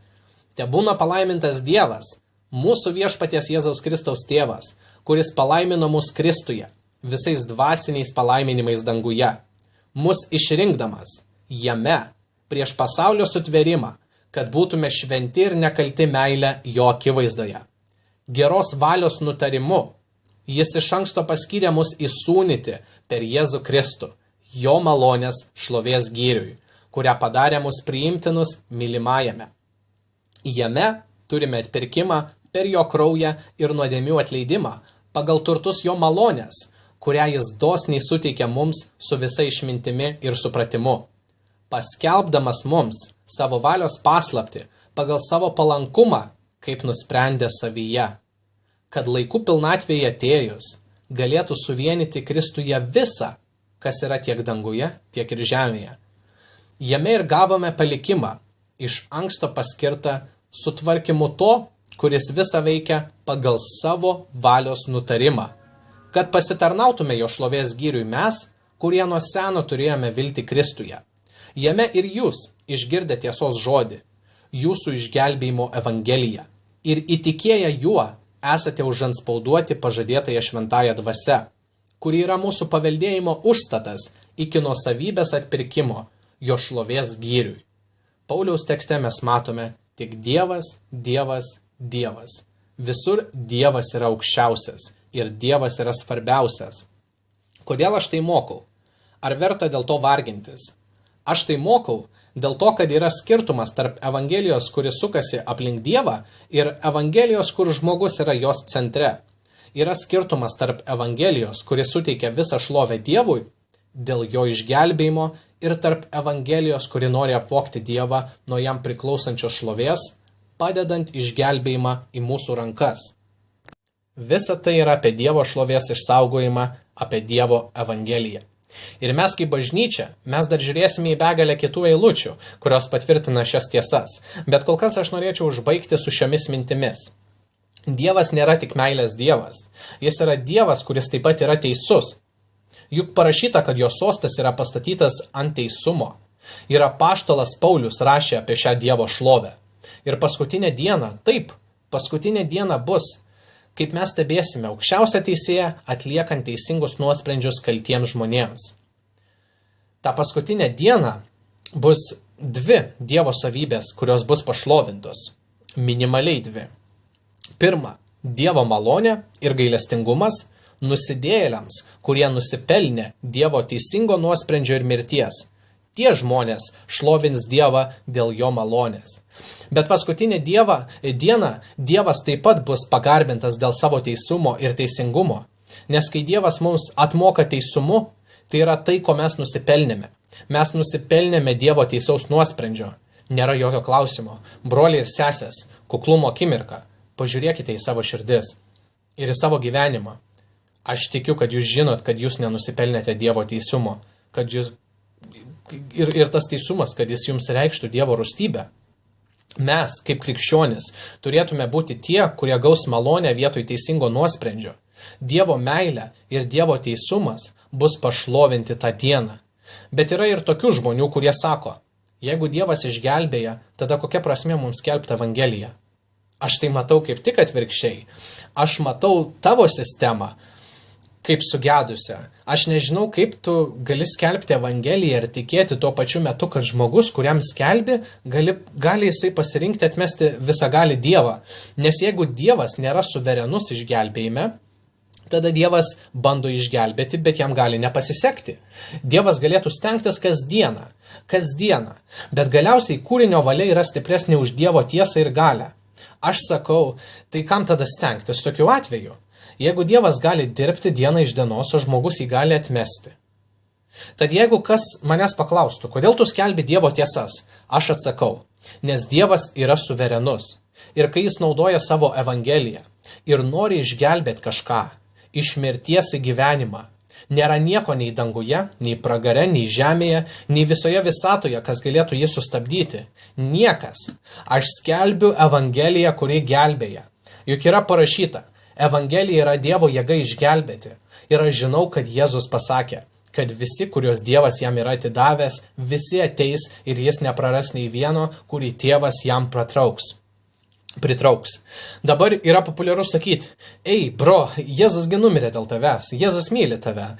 Tebūna palaimintas Dievas, mūsų viešpaties Jėzaus Kristaus tėvas, kuris palaimino mus Kristuje, visais dvasiniais palaiminimais danguje, mus išrinkdamas jame, prieš pasaulio sutvėrimą, kad būtume šventi ir nekalti meilę jo akivaizdoje. geros valios nutarimu. Jis iš anksto paskyrė mus įsūnyti per Jėzų Kristų, jo malonės šlovės gyriui, kurią padarė mus priimtinus mylimajame. Jame turime atpirkimą per jo kraują ir nuodėmių atleidimą, pagal turtus jo malonės, kurią jis dosniai suteikia mums su visa išmintimi ir supratimu, paskelbdamas mums savo valios paslaptį pagal savo palankumą, kaip nusprendė savyje, kad laikų pilnatvėje atėjus galėtų suvienyti Kristuje visą, kas yra tiek danguje, tiek ir žemėje. Jame ir gavome palikimą, iš anksto paskirtą sutvarkymu to, kuris visą veikia pagal savo valios nutarimą, kad pasitarnautume jo šlovės gyriui mes, kurie nuo seno turėjome viltį Kristuje. Jame ir jūs išgirdę tiesos žodį, jūsų išgelbėjimo evangeliją, ir įtikėję juo esate užantspauduoti pažadėtąją šventąją dvasia, kuri yra mūsų paveldėjimo užstatas iki nuosavybės atpirkimo jo šlovės gyriui. Pauliaus tekste mes matome tik Dievas, Dievas, Dievas. Visur Dievas yra aukščiausias ir Dievas yra svarbiausias. Kodėl aš tai mokau? Ar verta dėl to vargintis? Aš tai mokau dėl to, kad yra skirtumas tarp Evangelijos, kuris sukasi aplink Dievą, ir Evangelijos, kur žmogus yra jos centre. Yra skirtumas tarp Evangelijos, kuris suteikia visą šlovę Dievui, dėl jo išgelbėjimo, ir tarp Evangelijos, kuri nori apvogti Dievą nuo jam priklausančios šlovės, padedant išgelbėjimą į mūsų rankas. Visa tai yra apie Dievo šlovės išsaugojimą, apie Dievo Evangeliją. Ir mes kaip bažnyčia, mes dar žiūrėsime į begalę kitų eilučių, kurios patvirtina šias tiesas, bet kol kas aš norėčiau užbaigti su šiomis mintimis. Dievas nėra tik meilės Dievas, jis yra Dievas, kuris taip pat yra teisus. Juk parašyta, kad jo sostas yra pastatytas ant teisumo. Ir apaštalas Paulius rašė apie šią Dievo šlovę. Ir paskutinė diena, taip, paskutinė diena bus, kaip mes stebėsime aukščiausią teisėją atliekant teisingus nuosprendžius kaltiems žmonėms. Ta paskutinė diena bus dvi Dievo savybės, kurios bus pašlovintos. Minimaliai dvi. Pirma, Dievo malonė ir gailestingumas nusidėjėliams, kurie nusipelnė Dievo teisingo nuosprendžio ir mirties. Tie žmonės šlovins Dievą dėl jo malonės. Bet paskutinė diena Dievas taip pat bus pagarbintas dėl savo teisumo ir teisingumo. Nes kai Dievas mums atmoka teisumu, tai yra tai, ko mes nusipelnėme. Mes nusipelnėme Dievo teisaus nuosprendžio. Nėra jokio klausimo. Broliai ir sesės, kuklumo akimirka. Pažiūrėkite į savo širdis ir į savo gyvenimą. Aš tikiu, kad jūs žinot, kad jūs nenusipelnėte Dievo teisumo. Kad jūs... Ir tas teisumas, kad jis jums reikštų Dievo rūstybę. Mes, kaip krikščionis, turėtume būti tie, kurie gaus malonę vietoj teisingo nuosprendžio. Dievo meilė ir Dievo teisumas bus pašlovinti tą dieną. Bet yra ir tokių žmonių, kurie sako, jeigu Dievas išgelbėja, tada kokia prasmė mums skelbti Evangeliją? Aš tai matau kaip tik atvirkščiai. Aš matau tavo sistemą kaip sugedusią. Aš nežinau, kaip tu gali skelbti Evangeliją ir tikėti tuo pačiu metu, kad žmogus, kuriam skelbi, gali jisai pasirinkti atmesti visagalį Dievą. Nes jeigu Dievas nėra suverenus išgelbėjime, tada Dievas bando išgelbėti, bet jam gali nepasisekti. Dievas galėtų stengtis kasdieną, bet galiausiai kūrinio valia yra stipresnė už Dievo tiesą ir galią. Aš sakau, tai kam tada stengtis tokiu atveju? Jeigu Dievas gali dirbti dieną iš dienos, o žmogus jį gali atmesti. Tad jeigu kas manęs paklaustų, kodėl tu skelbi Dievo tiesas, aš atsakau, nes Dievas yra suverenus. Ir kai jis naudoja savo Evangeliją ir nori išgelbėti kažką, iš mirties į gyvenimą, nėra nieko nei danguje, nei pragare, nei žemėje, nei visoje visatoje, kas galėtų jį sustabdyti. Niekas. Aš skelbiu Evangeliją, kuri gelbėja. Juk yra parašyta, Evangelija yra Dievo jėga išgelbėti. Ir aš žinau, kad Jėzus pasakė, kad visi, kuriuos Dievas jam yra atidavęs, visi ateis ir jis nepraras nei vieno, kurį tėvas jam pritrauks. Dabar yra populiaru sakyti, ei, bro, Jėzusgi numirė dėl tavęs, Jėzus myli tave.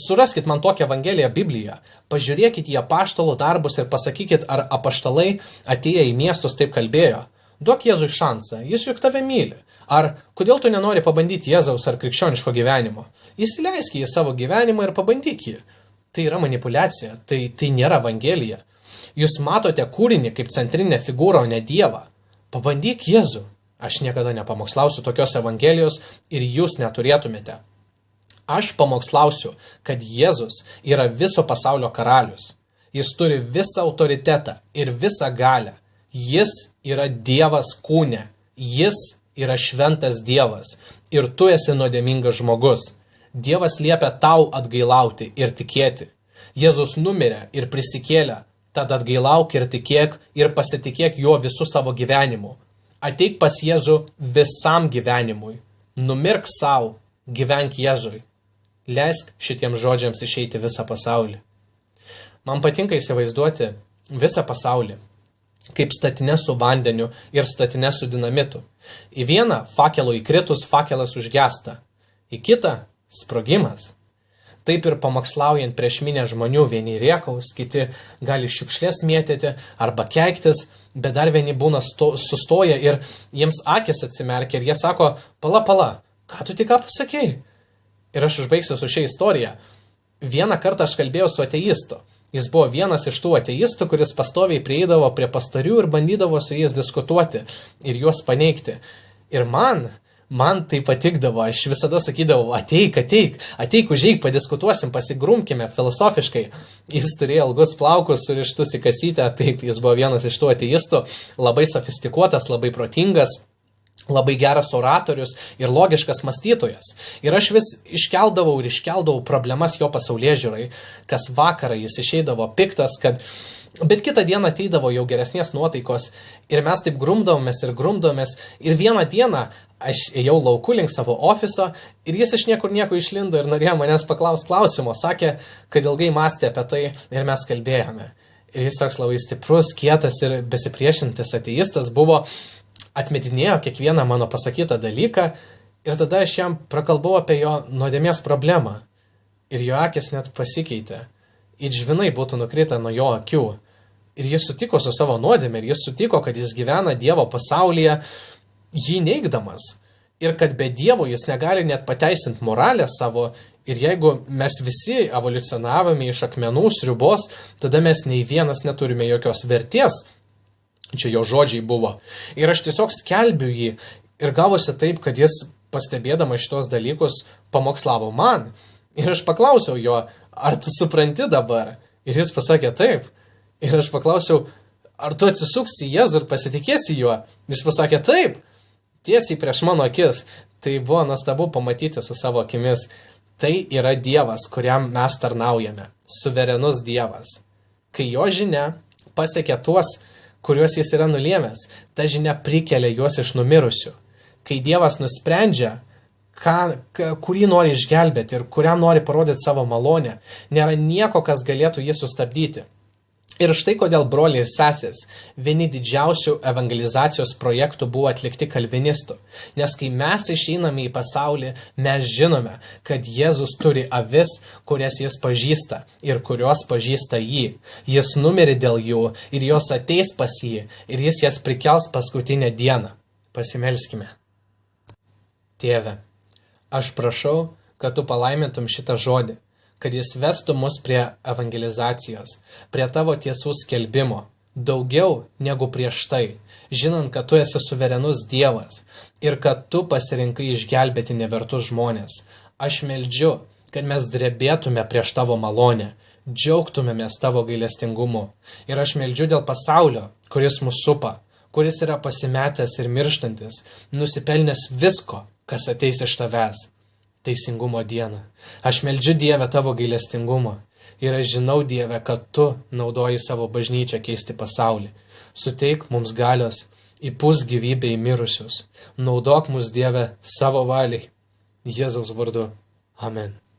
Suraskit man tokią Evangeliją Biblijoje, pažiūrėkit į apaštalų darbus ir pasakykit, ar apaštalai atėję į miestus taip kalbėjo. Duok Jėzui šansą, jis juk tave myli. Ar kodėl tu nenori pabandyti Jėzaus ar krikščioniško gyvenimo? Įsileisk jį į savo gyvenimą ir pabandyk jį. Tai yra manipulacija, tai nėra evangelija. Jūs matote kūrinį kaip centrinę figūrą, o ne Dievą. Pabandyk Jėzų. Aš niekada nepamokslausiu tokios evangelijos ir jūs neturėtumėte. Aš pamokslausiu, kad Jėzus yra viso pasaulio karalius. Jis turi visą autoritetą ir visą galią. Jis yra Dievas kūne. Jis yra šventas Dievas. Ir tu esi nuodėmingas žmogus. Dievas liepia tau atgailauti ir tikėti. Jėzus numirė ir prisikėlė. Tad atgailauk ir tikėk ir pasitikėk juo visų savo gyvenimu. Ateik pas Jėzų visam gyvenimui. Numirk savo, gyvenk Jėzui. Leisk šitiems žodžiams išeiti visą pasaulį. Man patinka įsivaizduoti visą pasaulį kaip statinę su vandeniu ir statinę su dinamitu. Į vieną fakelo įkritus fakelas užgesta, į kitą sprogimas. Taip ir pamokslaujant prieš minę žmonių, vieni rėkaus, kiti gali šiukšlės mėtyti arba keiktis, bet dar vieni būna sustoja ir jiems akis atsimerkia ir jie sako, pala, ką tu tik ką pasakei? Ir aš užbaigsiu su šia istorija. Vieną kartą aš kalbėjau su ateistu. Jis buvo vienas iš tų ateistų, kuris pastoviai prieidavo prie pastorių ir bandydavo su jais diskutuoti ir juos paneigti. Ir man tai patikdavo, aš visada sakydavau, ateik, užeik, padiskutuosim, pasigrumkime filosofiškai. Jis turėjo ilgus plaukus surištus į kasytę, taip, jis buvo vienas iš tų ateistų, labai sofistikuotas, labai protingas, labai geras oratorius ir logiškas mąstytojas. Ir aš vis iškeldavau problemas jo pasaulėžiūrai, kas vakarą jis išeidavo piktas, bet kitą dieną ateidavo jau geresnės nuotaikos ir mes taip grumdavomės ir vieną dieną aš ėjau lauku link savo ofiso ir jis iš niekur nieko išlindo ir norėjo manęs paklausti klausimo, sakė, kad ilgai mąstė apie tai ir mes kalbėjome. Ir jis toks labai stiprus, kietas ir besipriešintis ateistas buvo, atmetinėjo kiekvieną mano pasakytą dalyką ir tada aš jam prakalbau apie jo nuodėmės problemą. Ir jo akis net pasikeitė. It žvinai būtų nukritę nuo jo akių. Ir jis sutiko su savo nuodėme, ir jis sutiko, kad jis gyvena Dievo pasaulyje, jį neigdamas. Ir kad be Dievo jis negali net pateisinti moralę savo. Ir jeigu mes visi evoliucionavome iš akmenų, sriubos, tada mes nei vienas neturime jokios vertės. Čia jo žodžiai buvo. Ir aš tiesiog skelbiu jį. Ir gavosi taip, kad jis, pastebėdamas šitos dalykus, pamokslavo man. Ir aš paklausiau jo, ar tu supranti dabar? Ir jis pasakė taip. Ir aš paklausiau, ar tu atsisuksi į Jėzų ir pasitikėsi juo? Jis pasakė taip. Tiesiai prieš mano akis. Tai buvo nuostabu pamatyti su savo akimis. Tai yra Dievas, kuriam mes tarnaujame. Suverenus Dievas. Kai jo žinia pasiekia tuos, kuriuos jis yra nulėmęs, ta žinia prikelia juos iš numirusių. Kai Dievas nusprendžia, kurį nori išgelbėti ir kuriam nori parodyti savo malonę, nėra nieko, kas galėtų jį sustabdyti. Ir štai kodėl broliai ir sesės, vieni didžiausių evangelizacijos projektų buvo atlikti kalvinistų. Nes kai mes išeiname į pasaulį, mes žinome, kad Jėzus turi avis, kurias jis pažįsta ir kurios pažįsta jį. Jis numirė dėl jų ir jos ateis pas jį ir jis jas prikels paskutinę dieną. Pasimelskime. Tėve, aš prašau, kad tu palaimintum šitą žodį, kad jis vestų mus prie evangelizacijos, prie tavo tiesų skelbimo, daugiau negu prieš tai, žinant, kad tu esi suverenus Dievas ir kad tu pasirinkai išgelbėti nevertus žmonės. Aš meldžiu, kad mes drebėtume prieš tavo malonę, džiaugtumėmės tavo gailestingumu. Ir aš meldžiu dėl pasaulio, kuris mus supa, kuris yra pasimetęs ir mirštantis, nusipelnęs visko, kas ateis iš tavęs. Teisingumo dieną. Aš meldžiu Dieve tavo gailestingumą ir aš žinau, Dieve, kad tu naudoji savo bažnyčią keisti pasaulį. Suteik mums galios įpūsk gyvybę į mirusius. Naudok mus, Dieve, savo valiai. Jėzaus vardu. Amen.